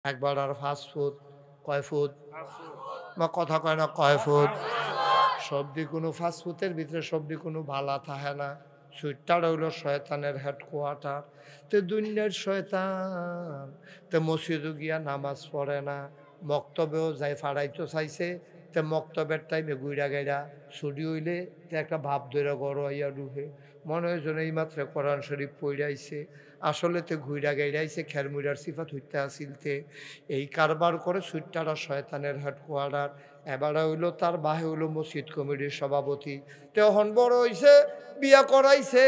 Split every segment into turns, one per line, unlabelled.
একবার আর 5 ফুট কয় ফুট বা কথা কয় না কয় ফুট সবদি কোনো 5 ফুটের ভিতরে সবদি কোনো ভালা থাকে না সুইটটা হইল শয়তানের হেডকোয়ার্টার তে দুনিয়ার শয়তান তে মসজিদে গিয়া নামাজ পড়ে না মক্তবেও যাই ফাড়াইতে চাইছে তে মক্তবের টাইমে গুইরা গাইরা ছুটি হইলে তে একটা ভাব ধরে গড় আইয়া ডুবে মনে হয় যেন এই মাত্র কোরআন শরীফ পড়াইছে আসলে তে ঘুইরা গাইরাইছে খেরমুইরার সিফাত হইতে আসিলতে এই কারবার করে সুইট্টারা শয়তানের হেডকোয়ার্টার এবারে হইলো তার বাহে হইলো মসজিদ কমিটির সভাপতি তখন বড় হইছে বিয়া করাইছে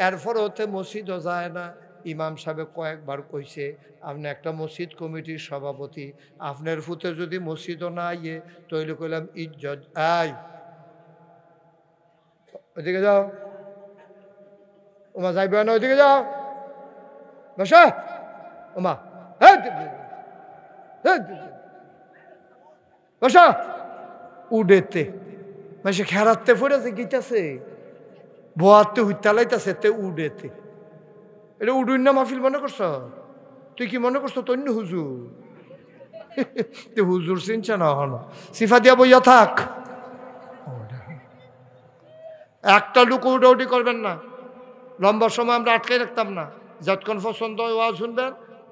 এরপর হতে মসজিদও যায় না ইমাম সাহেব কয়েকবার কইছে আপনি একটা মসজিদ কমিটির সভাপতি আপনার ফুতে যদি মসজিদও না আইয়ে তৈলে কইলাম ইজ্জত আই ওইদিকে যাও ওমা যাইবে না ওইদিকে যাও বসা ওমা বসা উডেতে মানে সে খেরাতে পড়েছে গিটাছে বোয়াতে হুইতালাইতেছে তে উডেতে এটা উডুই না মাহফিল মনে করছ তুই কি মনে করছো তন্য হুজুর তুই হুজুর চিনছে না হন সিফা দিয়া বইয়া থাক একটা লুকো উডাউডি করবেন না লম্বা সময় আমরা আটকে রাখতাম না যতক্ষণ পছন্দ হয় ওয়াজ শুনবেন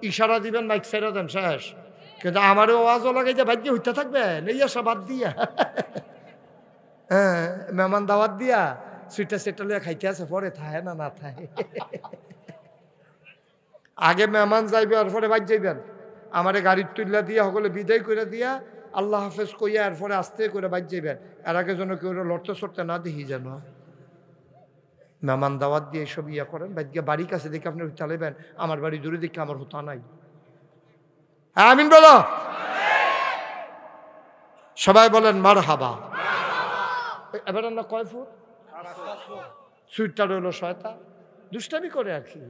ইশারা দিবেন মাইক ছেড়ে দেন শেষ কিন্তু আমারও ওয়াজও লাগাই যে ভাগ্যে হইতে থাকবে এই আসা বাদ দিয়া হ্যাঁ মেহমান দাওয়াত দিয়া সুইটা সেটা লিয়া খাইতে আছে পরে থাহে না না থাহে আগে মেহমান যাইবে আর পরে বাদ যাইবেন আমারে গাড়ির তুল্লা দিয়া সকলে বিদায় করে দিয়া আল্লাহ হাফেজ কইয়া এরপরে আস্তে করে বাদ যাইবেন এর আগে যেন কেউ লড়তে সরতে না দেখি যেন মেহমান দাওয়াত দিয়ে এইসব ইয়া করেন বাদ্যা বাড়ির কাছে দেখে আপনি চালাইবেন আমার বাড়ি দূরে দেখে আমার হতা নাই আমিন বলো সবাই বলেন মার হাবা এবার না কয় ফুট সুইটটা রইল শয়তান দুষ্টামি করে আর কি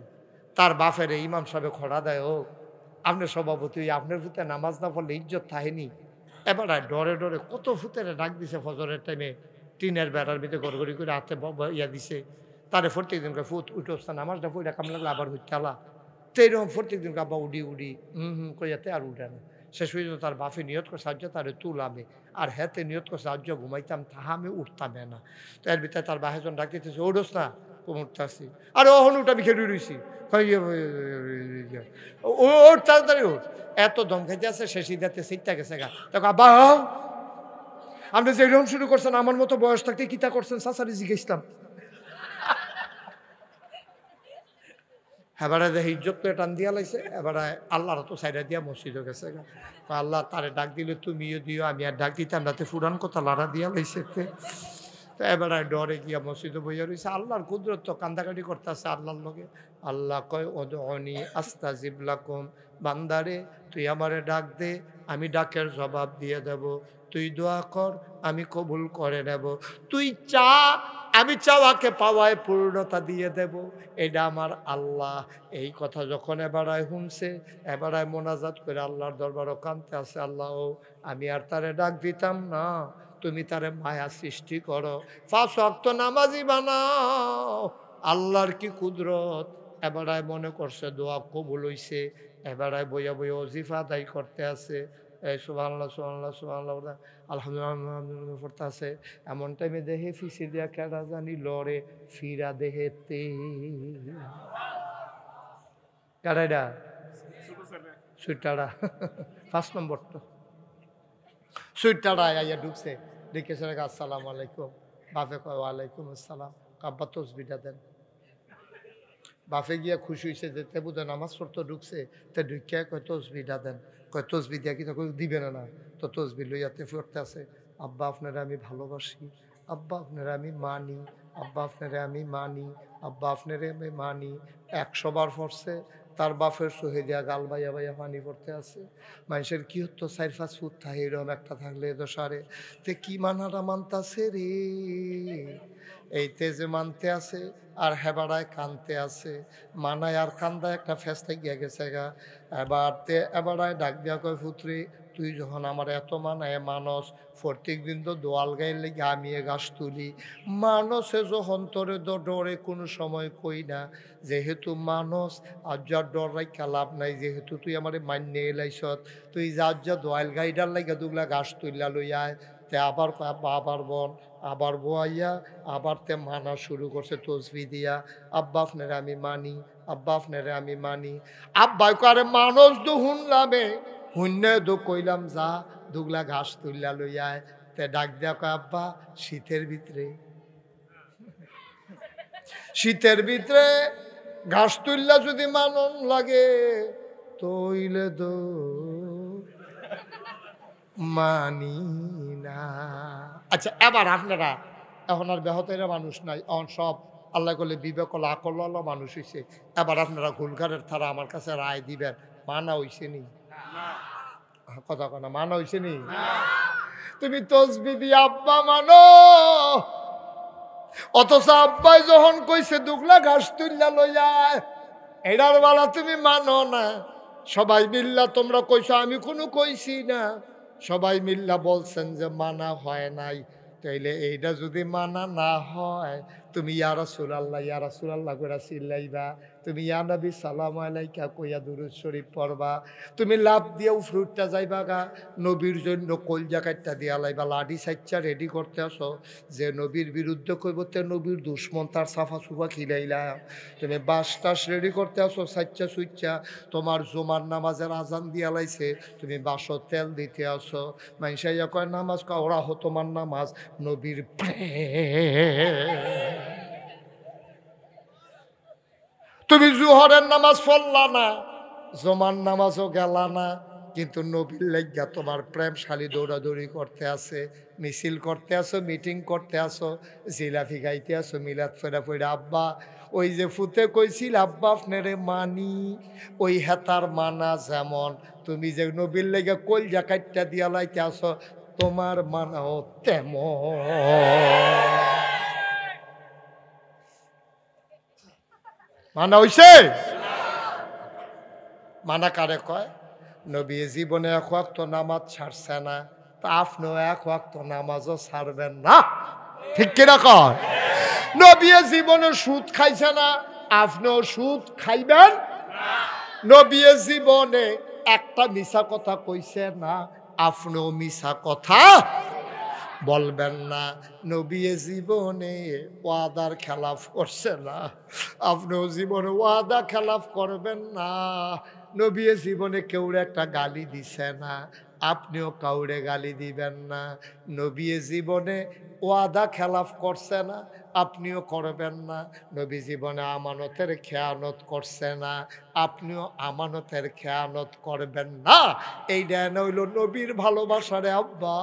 তার বাপের ইমাম সাহেব খড়া দেয় ও আপনার সভাপতি আপনার ফুতে নামাজ না পড়লে ইজ্জত থাকেনি এবার ডরে ডরে কত ফুতের ডাক দিছে ফজরের টাইমে টিনের বেড়ার ভিতরে গড়গড়ি করে হাতে ইয়া দিছে তারে প্রত্যেক দিন ফুট উঠে আসতে নামাজটা পড়ে কাম লাগলে আবার হইতে আলা তো এইরকম প্রত্যেক দিন আবার উডি উডি কইয়াতে আর উঠে না শেষ পর্যন্ত তার বাপে নিয়ত করে সাহায্য তারে তুলামে আর হেতে নিয়ত করে সাহায্য ঘুমাইতাম তাহামে উঠতামে না তো এর ভিতরে তার বাহেজন ডাক দিতেছে ওঠোস না উঠতে আসি আর ওহন উঠে আমি খেলে রয়েছি ওর তাড়াতাড়ি ওঠ এত দম খাইতে আছে শেষ ইদাতে সিটটা গেছে গা তখন আব্বা আপনি যে এরকম শুরু করছেন আমার মতো বয়স থাকতে কিতা করছেন সাসারি জিজ্ঞেসলাম এবারে দেখে ইজ্জত করে টান দিয়া লাইছে এবারে আল্লাহর তো সাইডা দিয়া মসজিদও গেছে আল্লাহ তারে ডাক দিলে তুমিও দিও আমি আর ডাক দিতাম রাতে ফুরান কথা লাড়া দিয়া লাইছে তো এবারে ডরে গিয়া মসজিদে বইয়া রয়েছে আল্লাহর কুদরত তো কান্দাকাটি করতেছে আল্লাহর লগে আল্লাহ কয় ওদউনি আস্তাজিব লাকুম বান্দারে তুই আমারে ডাক দে আমি ডাকের জবাব দিয়ে দেব তুই দোয়া কর আমি কবুল করে নেব তুই চা আমি চাওয়াকে পাওয়ায় পূর্ণতা দিয়ে দেব এটা আমার আল্লাহ এই কথা যখন এবারায় শুনছে এবারায় মোনাজাত করে আল্লাহর দরবারও কানতে আছে আল্লাহ আমি আর তারে ডাক দিতাম না তুমি তারে মায়া সৃষ্টি করো 5 ওয়াক্ত নামাজি বানাও আল্লাহর কি কুদরত এবারায় মনে করছে দোয়া কবুল হইছে এবারায় বইয়া বইয়া ওজিফা আদায় করতে আছে সুবহানাল্লাহ সুবহানাল্লাহ সুবহানাল্লাহ আলহামদুলিল্লাহ পড়তে আছে এমন টাইমে দেহে ফিসি দিয়া কেডা জানি লড়ে ফিরা দেহেতে কারাইডা সুইটারা 5 নম্বর তো সুইটারা আইয়া ঢুকছে দেখেছে আসসালামু আলাইকুম বাপে কয় ওয়ালাইকুম আসসালাম কাব্বা তসবিটা দেন বাপে গিয়া খুশি হয়েছে যে তে বুধ নামাজ পড়তে ঢুকছে তে ঢুকিয়া কয় তসবিটা দেন কয় তসবি দিয়া কি তখন দিবে না তো তসবি লইয়াতে পড়তে আছে আব্বা আপনারা আমি ভালোবাসি আব্বা আপনারা আমি মানি আব্বা আপনারা আমি মানি আব্বা আপনারা আমি মানি 100 বার পড়ছে তার বাপের সহে দিয়া গাল বাইয়া বাইয়া পানি পড়তে আছে মানুষের কি হতো 4-5 ফুট থাকে এরকম একটা থাকলে দোষারে তে কি মানাটা মানতাছে রে এই তেজে মানতে আছে আর হেবাড়ায় কানতে আছে মানায় আর কান্দায় একটা ফেস্তায় গিয়া গেছে গা এবার তে এবারায় ডাক দিয়া কয় পুত্রী তুই যখন আমার এত মানায় মানস, প্রত্যেক দিন তো দোয়াল গায়ে লেগে আমি এ গাছ তুলি, মানুষে যখন তোরে ডরে কোনো সময় কই না, যেহেতু মানুষ আর যার ডর রাখা লাভ নাই, যেহেতু তুই আমার মান্য এলাইছত, তুই যার যা দোয়াল গাইডার লাগে দুগুলা গাছ তুললা লইয়ায়, তে আবার আব্বা আবার বন, আবার বোয়াইয়া আবার তে মানা শুরু করছে তসবি দিয়া, আব্বা আপনারে আমি মানি, আব্বা আপনারে আমি মানি। আব্বাই করে মানুষ তো হুনলামে, হুন্নে তো কইলাম যা দুগলা ঘাস তুললা লইয়ায়, তে ডাক দেয়া কয় আব্বা শীতের ভিতরে, শীতের ভিতরে ঘাস তুললা যদি মানন লাগে তইলে তো মানি না। আচ্ছা এবার আপনারা এখন আর ব্যাহতেরা মানুষ নাই, এখন সব আল্লাহ করলে বিবেক আকল মানুষ হয়েছে, এবার আপনারা ঘুলঘারের থারা আমার কাছে রায় দিবেন, মানা হইছে নি? কথা কথা মানা হইছে নি? তুমি তসবি দিয়ে আব্বা মানো, অথচ আব্বাই যখন কইছে দুগলা ঘাস তুললা লইয়ায়, এটার বেলা তুমি মানো না। সবাই মিল্লা তোমরা কইছো, আমি কোনো কইছি না, সবাই মিল্লা বলছেন যে মানা হয় নাই। তাইলে এইটা যদি মানা না হয়, তুমি ইয়া রাসূলুল্লাহ করে চিল্লাইবা, তুমি ইয়া নবী সালাম আলাইকা কইয়া দুরূদ শরীফ পড়বা, তুমি লাভ দিয়েও ফ্রুটটা যাইবা গা, নবীর জন্য কলজা কাটটা দিয়া লাইবা, লাডি সাইচ্চা রেডি করতে আসো, যে নবীর বিরুদ্ধে কইব তে নবীর দুশ্মন তার সাফা সুফা খিলাইলা, তুমি বাস টাস রেডি করতে আসো সাইচ্চা সুইচ্চা, তোমার জুমার নামাজের আজান দিয়া লাইছে, তুমি বাসো তেল দিতে আসো, মাইশাইয়া কয় নামাজ কা ওরা হো তোমার নামাজ নবীর প্রেম। তুমি জুহরের নামাজ পড়লা না, জুমার নামাজও গেলা না, কিন্তু নবীর লাইগা তোমার প্রেমশালী দৌড়াদৌড়ি করতে আছে, মিছিল করতে আসো, মিটিং করতে আসো, জিলাফি গাইতে আসো, মিলাদ ফেরা ফেরা আব্বা ওই যে ফুতে কইছিল আব্বা আপনারে মানি, ওই হেতার মানা যেমন, তুমি যে নবীর লাইগা কলজা কাটটা দিয়া লাইতে আসো, তোমার মানাও তেমন। মানা হইছে? মানা কারে কয়? নবী জীবনে এক ওয়াক্ত নামাজ ছাড়ছে না, তা আপনিও এক ওয়াক্ত নামাজও ছাড়বেন না, ঠিক কিনা কয়? নবী জীবনে সুদ খাইছে না, আপনিও সুদ খাইবেন না। নবী জীবনে একটা মিছা কথা কইছে না, আপনিও মিছা কথা বলবেন না। নবী জীবনে ওয়াদার খেলাফ করছে না, আপনিও জীবনে ওয়াদা খেলাফ করবেন না। নবী জীবনে কেউরে একটা গালি দিছে না, আপনিও কাউরে গালি দিবেন না। নবী জীবনে ওয়াদা খেলাফ করছে না, আপনিও করবেন না। নবী জীবনে আমানতের খেয়ানত করছে না, আপনিও আমানতের খেয়ানত করবেন না। এইটা হইল নবীর ভালোবাসা রে আব্বা,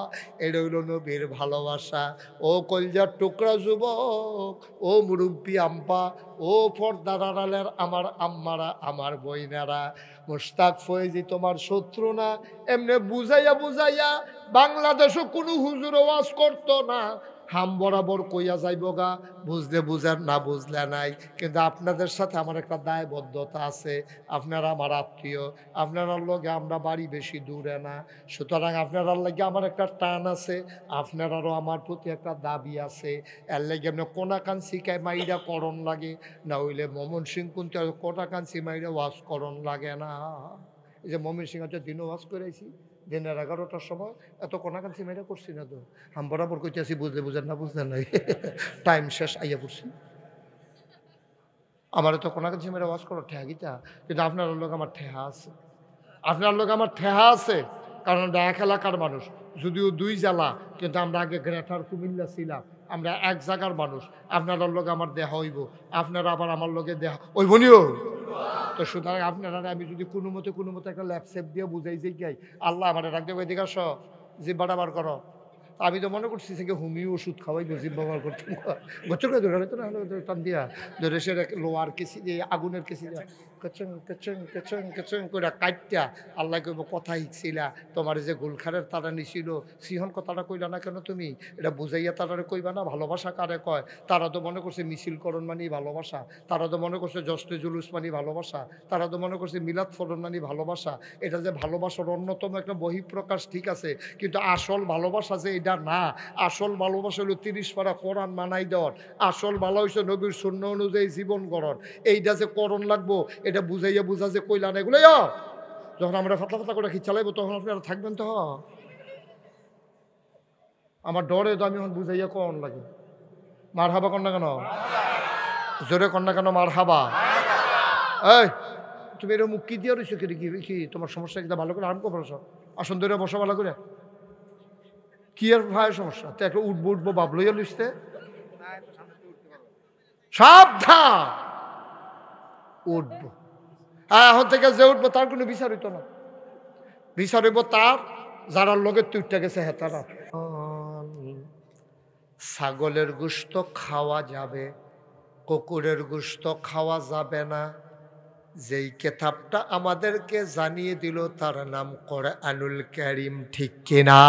এটা হইল নবীর ভালোবাসা। ও কলজার টুকরা যুবক, ও মুরব্বী আম্পা, ও পর্দার আড়ালের আমার আম্মারা, আমার বইনারা, মুশতাক ফয়েজি তোমার শত্রু না। এমনি বুঝাইয়া বুঝাইয়া বাংলাদেশও কোনো হুজুর ওয়াজ করতো না, হাম বরাবর কইয়া যাইব গা, বুঝলে বুঝেন না বুঝলে নাই। কিন্তু আপনাদের সাথে আমার একটা দায়বদ্ধতা আছে, আপনারা আমার আত্মীয়, আপনার লগে আমরা বাড়ি বেশি দূরে না, সুতরাং আপনার লাগে আমার একটা টান আছে, আপনারারও আমার প্রতি একটা দাবি আছে। এর লাগে এমনি কোনাকাঞ্চি মাইরা করণ লাগে, না হইলে মমন সিং কিন্তু কোনাকাঞ্চি মাইরা ওয়াজ করণ লাগে না। এই যে মমিন সিং হচ্ছে দিনও ওয়াজ করেছি, দিনের 11টার সময়, এত কোনাকাঞ্চি মেয়েরা করছি না তো, হাম বরাবর কইতে আসি, বুঝলে বুঝেন না বুঝলেন নাই, টাইম শেষ আইয়া পড়ছি। আমার তো কোনাকাঞ্চি মেয়েরা ওয়াজ করো ঠেহা গীতা, কিন্তু আপনার লোক আমার ঠেহা আছে, আপনার লোক আমার ঠেহা আছে, কারণ আমরা এক এলাকার মানুষ, যদিও 2 জেলা, কিন্তু আমরা আগে গ্রেটার কুমিল্লা ছিলাম, আমরা এক জায়গার মানুষ। আপনার লোক আমার দেহা হইব, আপনারা আবার আমার লোকে দেহা ওই বনিও। তো সুতরাং আপনারা আমি যদি কোনো মতে একটা ল্যাপসেপ দিয়ে বুঝাই যে গাই আল্লাহ আমার রাখতে পাই, দিকে আস জিব্বাটা বার করো। আমি তো মনে করছি যে হোমিও ওষুধ খাওয়াই জিব্বা বার করতে, গোচ্ছ করে ধরে তো না টান দিয়া ধরে সে লোয়ার কেসি দিয়ে আগুনের কেসি দেওয়া কচং কচং কচং কচং করে কাটটা আল্লাহ কইব কথা শিখছিলা, তোমার যে গুলখারের তারা নিছিল সিহন কথাটা কইলা না কেন তুমি? এটা বুঝাইয়া তারারে কইবা না ভালোবাসা কারে কয়? তারা তো মনে করছে মিছিলকরণ মানি ভালোবাসা, তারা তো মনে করছে জশ্নে জুলুস মানি ভালোবাসা, তারা তো মনে করছে মিলাদ ফরণ মানি ভালোবাসা। এটা যে ভালোবাসার অন্যতম একটা বহিঃপ্রকাশ, ঠিক আছে, কিন্তু আসল ভালোবাসা যে এটা না। আসল ভালোবাসা হলো 30 পারা কোরআন মানাই দেওয়ার, আসল ভালো হয়েছে নবীর সুন্নাহ অনুযায়ী জীবন গড়ন। এইটা যে করণ লাগবো এটা বুঝাইয়া বুঝা যে কইলা না, এগুলো যখন আমরা ফাতলা ফাতলা করে চালাইবো তখন আপনারা থাকবেন তো। আমার ডরে তো আমি এখন বুঝাইয়া করণ লাগে। মার হাবা কর না কেন? জোরে কর না কেন? মার হাবা। এই তুমি এরকম মুখ কি দিয়ে রয়েছো? কি তোমার সমস্যা? কি ভালো করে আরাম করে বসো, আসন ধরে বসো ভালো করে। কি আর ভাই সমস্যা? তো একটা উঠবো উঠবো বাপ লইয়া লুসতে, সাবধান উঠবো। হ্যাঁ, এখন থেকে যে উঠবো তার কোনো বিচার হইতো না, বিচার হইব তার যারা লগের তুইটা গেছে হ্যাঁ তারা। ছাগলের গোশত খাওয়া যাবে, কুকুরের গোশত খাওয়া যাবে না। যেই কেতাবটা আমাদেরকে জানিয়ে দিল তার নাম কোরআনুল কারীম, ঠিক কিনা?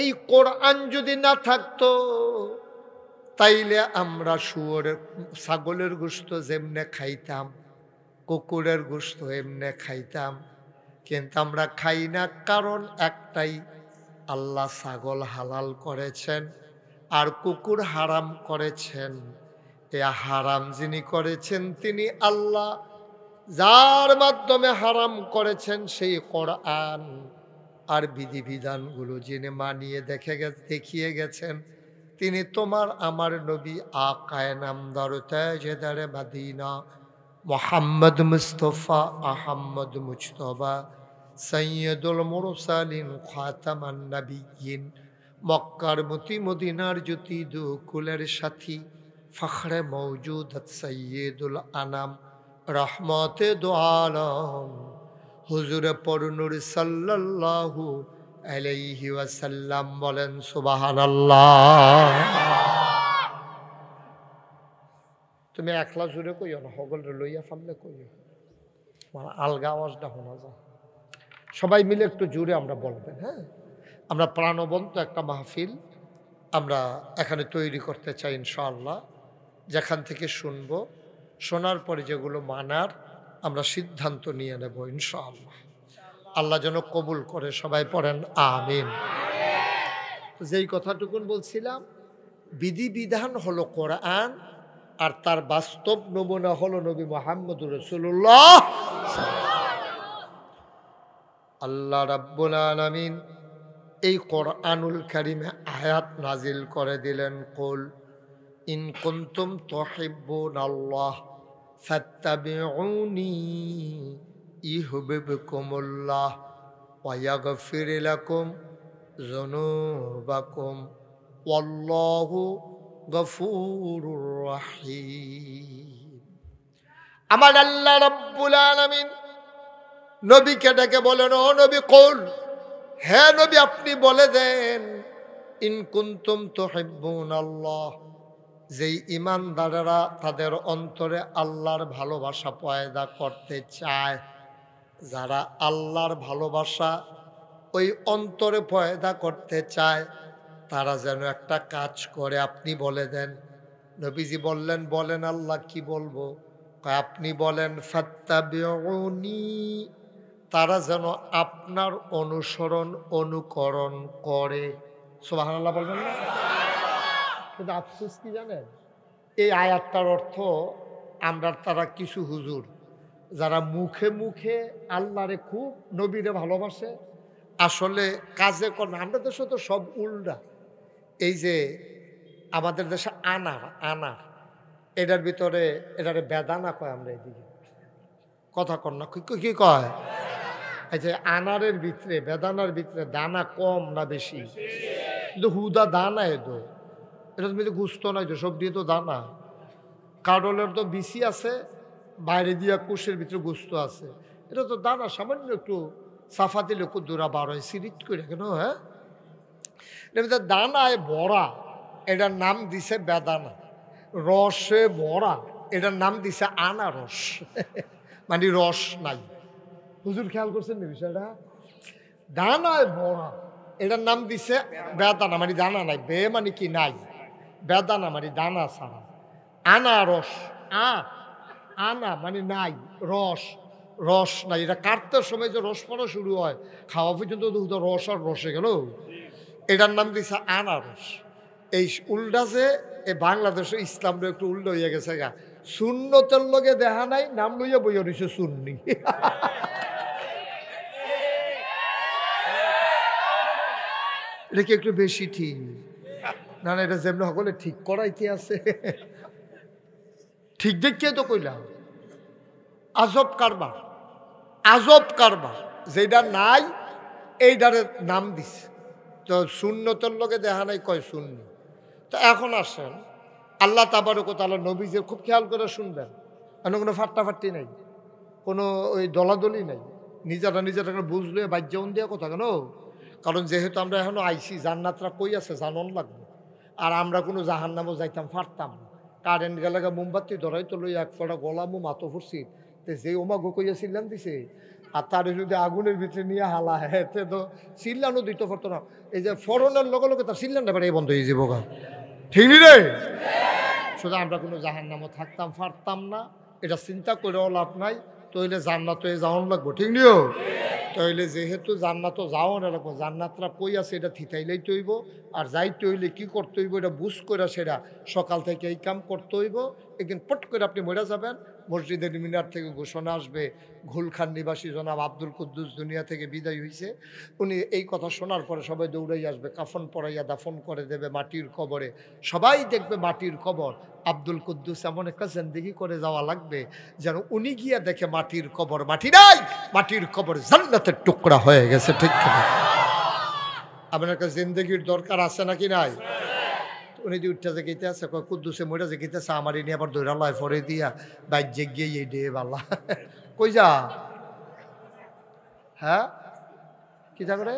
এই কোরআন যদি না থাকতো তাইলে আমরা শুয়োরের ছাগলের গোশত যেমনে খাইতাম, কুকুরের গোশত এমনে খাইতাম, কিন্তু আমরা খাই না। কারণ একটাই, আল্লাহ ছাগল হালাল করেছেন আর কুকুর হারাম করেছেন। এ হারাম যিনি করেছেন তিনি আল্লাহ, যার মাধ্যমে হারাম করেছেন সেই কোরআন আর বিধিবিধানগুলো যিনি মানিয়ে দেখিয়ে গেছেন তিনি তোমার আমার নবী আকায়ে নামদার তাজদারে মদিনা মুহাম্মদ মুস্তাফা আহমদ মুজতবা সৈয়দুল মুরসালিন খাতামান নবিয়্যিন, মক্কার মতি মদিনার জ্যোতি দুকুলের সাথী ফখরে মওজুদাত সৈয়দুল আনাম রহমতে দু আলম হুজুরে পরনুর সাল্লাল্লাহু আলাইহি ওয়াসাল্লাম। বলেন সুবহানাল্লাহ। তুমি একলা জুড়ে কইও না, হগলরে লইয়া ফাললে কইও, মানে আলগা আওয়াজটা শোনা যায়। সবাই মিলে একটু জুড়ে আমরা বলবেন। হ্যাঁ, আমরা প্রাণবন্ত একটা মাহফিল আমরা এখানে তৈরি করতে চাই ইনশাআল্লাহ। যেখান থেকে শুনবো, শোনার পরে যেগুলো মানার আমরা সিদ্ধান্ত নিয়ে নেব ইনশাআল্লাহ। আল্লাহ যেন কবুল করে, সবাই পড়েন আমিন। যেই কথাটুকুন বলছিলাম, বিধিবিধান হলো কোরআন আর তার বাস্তব নমুনা হলো নবী মুহাম্মদুর রাসূলুল্লাহ। আল্লাহ রাব্বুল আলামিন এই কোরআনুল কারীমে আয়াত নাজিল করে দিলেন, কুল ইন কুনতুম তুহিব্বুনাল্লাহ ফাত্তাবিউনি ইউহিব্বুকুমুল্লাহ ওয়া ইয়াগফির লাকুম যুনুবাকুম ওয়াল্লাহু গফুরুর রহিম। আমার আল্লাহ রাব্বুল আলামিন নবীকে ডেকে বলেন, ও নবী কুল, হে নবী আপনি বলে দেন, ইন কুনতুম তুহিব্বুনাল্লাহ, যেই ইমানদারেরা তাদের অন্তরে আল্লাহর ভালোবাসা পয়দা করতে চায়, যারা আল্লাহর ভালোবাসা ওই অন্তরে পয়দা করতে চায়, তারা যেন একটা কাজ করে। আপনি বলে দেন। নবীজি বললেন, বলেন আল্লাহ কি বলবো? আপনি বলেন ফাত্তাবিউনি, তারা যেন আপনার অনুসরণ অনুকরণ করে। সুবহানাল্লাহ বলবেন না? কিন্তু আফসোস কি জানেন, এই আয়াতটার অর্থ আমরা তারা কিছু হুজুর যারা মুখে মুখে আল্লাহরে খুব নবীরে ভালোবাসে, আসলে কাজে কর্মে আমরা দেশে তো সব উল্টা। এই যে আমাদের দেশে আনার এটার ভিতরে এটারে বেদানা কয়, আমরা এদিকে কথা কর না, কি কয়? এই যে আনারের ভিতরে বেদানার ভিতরে দানা কম না বেশি? কিন্তু হুদা দানা এতো, এটা তুমি গুস্ত নাই তো, সব দিয়ে তো দানা। কাডলের তো বিসি আছে, বাইরে দিয়া কুশের ভিতরে গুস্ত আছে, এটা তো দানা। সামান্য একটু সাফা দিলে কুদুরা বার হয় সিরিট করে কেন? হ্যাঁ, এটার ভিতরে দানায় ভরা, এটার নাম দিছে বেদানা, রসে ভরা। এটার নাম দিছে আনারস মানে রস নাই। হুজুর খেয়াল করছেন না বিষয়টা? দানায় ভরা, এটার নাম দিছে বেদানা মানে দানা নাই, বে মানে কি নাই, বেদানা মানে দানা ছাড়া, আনারস। আনা মানে নাই, রস, রস নাই। এটা কাটতে সময় যে রস পড়া শুরু হয়, খাওয়া পর্যন্ত তো রস আর রসে গেল। এটার নাম দিছে আনারস। এই উল্টা যে এই বাংলাদেশে ইসলামটা একটু উল্টো হয়ে গেছে গা, সুন্নতের লগে দেখা নাই, নাম লইয়া বইয়া রয়েছে সুন্নি। এটা কি একটু বেশি ঠিক না? না, এটা যেমন সকলে ঠিক করাইতে আছে, ঠিক দেখিয়ে তো কইলাম। আজব কারবার, আজব কারবার। যেটা নাই এইটারে নাম দিছে। তো সুন্নতের লগে দেখা নাই কয় সুন্নি। তো এখন আসেন আল্লাহ তাবারক ওয়া তাআলা নবীজির খুব খেয়াল করে শুনবেন, এমন কোনো ফাট্টাফাট্টি নাই, কোনো ওই দলাদলি নাই, নিজেরা বুঝলে বাজ্যাউন দেওয়া কথা কেন? কারণ যেহেতু আমরা এখনো আইসি, জান্নাতরা কই আছে জানন লাগবে। আর আমরা কোনো জাহান্নামও যাইতাম পারতাম না। কারেন্ট গেলে মোমবাতি ধরাই তো লই এক ফোঁটা গলামো মাতো ফুরছি, তো যে ওমাগো কইয়া চিল্লান দিছে, আর তারে যদি আগুনের ভিতরে নিয়ে হালা হেতে তো চিল্লানো দিতে পারতো না। এই যে ফরনের লগে লগে তার চিল্লানটা বেড়ে বন্ধ হয়ে যাবো গা, ঠিক নি রে? শুধু আমরা কোনো জাহান্নামও থাকতাম পারতাম না, এটা চিন্তা করেও লাভ নাই। তইলে জান্নাতে যাওয়ান লাগবো, ঠিক নিও? তইলে যেহেতু জান্নাতও যাওয়ান লাগবো, জান্নাতরা কই আছে এটা থিতাইলেই তৈব। আর যাইতে হইলে কি করতে হইব এটা বুঝ করে সেটা সকাল থেকে এই কাম করতে হইব। একদিন পট করে আপনি মরে যাবেন, মসজিদের মিনার থেকে ঘোষণা আসবে ঘুলখান নিবাসী জনাব আব্দুল কুদ্দুস দুনিয়া থেকে বিদায় হয়েছে। উনি এই কথা শোনার পরে সবাই দৌড়াই আসবে, কাফন পরাইয়া দাফন করে দেবে মাটির কবরে। সবাই দেখবে মাটির কবর। আব্দুল কুদ্দুস এমন একটা জিন্দেগি করে যাওয়া লাগবে যেন উনি গিয়া দেখে মাটির কবর মাটি নাই, মাটির কবর জান্নাতের টুকরা হয়ে গেছে, ঠিক কিনা? আপনার একটা জিন্দেগির দরকার আছে নাকি নাই? উনি যে উঠতে যেতে আছে কুদ্দুসে মরে যেতেছে, আমার এনে আবার দৈরা লয় ফরে দিয়া বাইক যে গিয়ে এই ডে বাল্লা কই যা, হ্যাঁ কি যা করে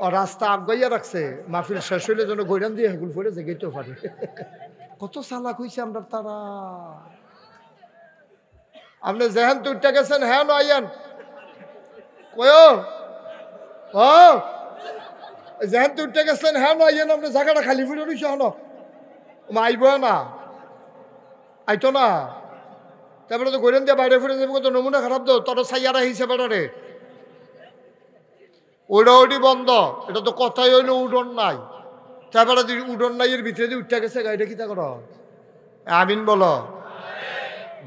ও রাস্তা আগাইয়া রাখছে, মাহফিল শেষ হইলে যেন গৈরান দিয়ে হেগুল ফরে যেতেও পারে। কত চালাক হইছে আমরা তারা। আপনি যেহেন তো উঠতে গেছেন, হ্যাঁ আইয়ান কয় ও যেহেন তো উঠতে গেছেন, হ্যাঁ আইয়ান, আপনি জায়গাটা খালি ফুটে রইছে হন আইব না, আইতো না। তারপরে তো গৈরান দিয়ে বাইরে ফুটে যাবো, তো নমুনা খারাপ তো তোর সাইয়ারা হিসেবে রে ওইটা ওইটি বন্ধ। এটা তো কথাই হইলো উডন নাই। তারপরে উডন নাই এর ভিতরে দিয়ে উঠতে গেছে গাড়িটা কি তা করো? আমিন বলো,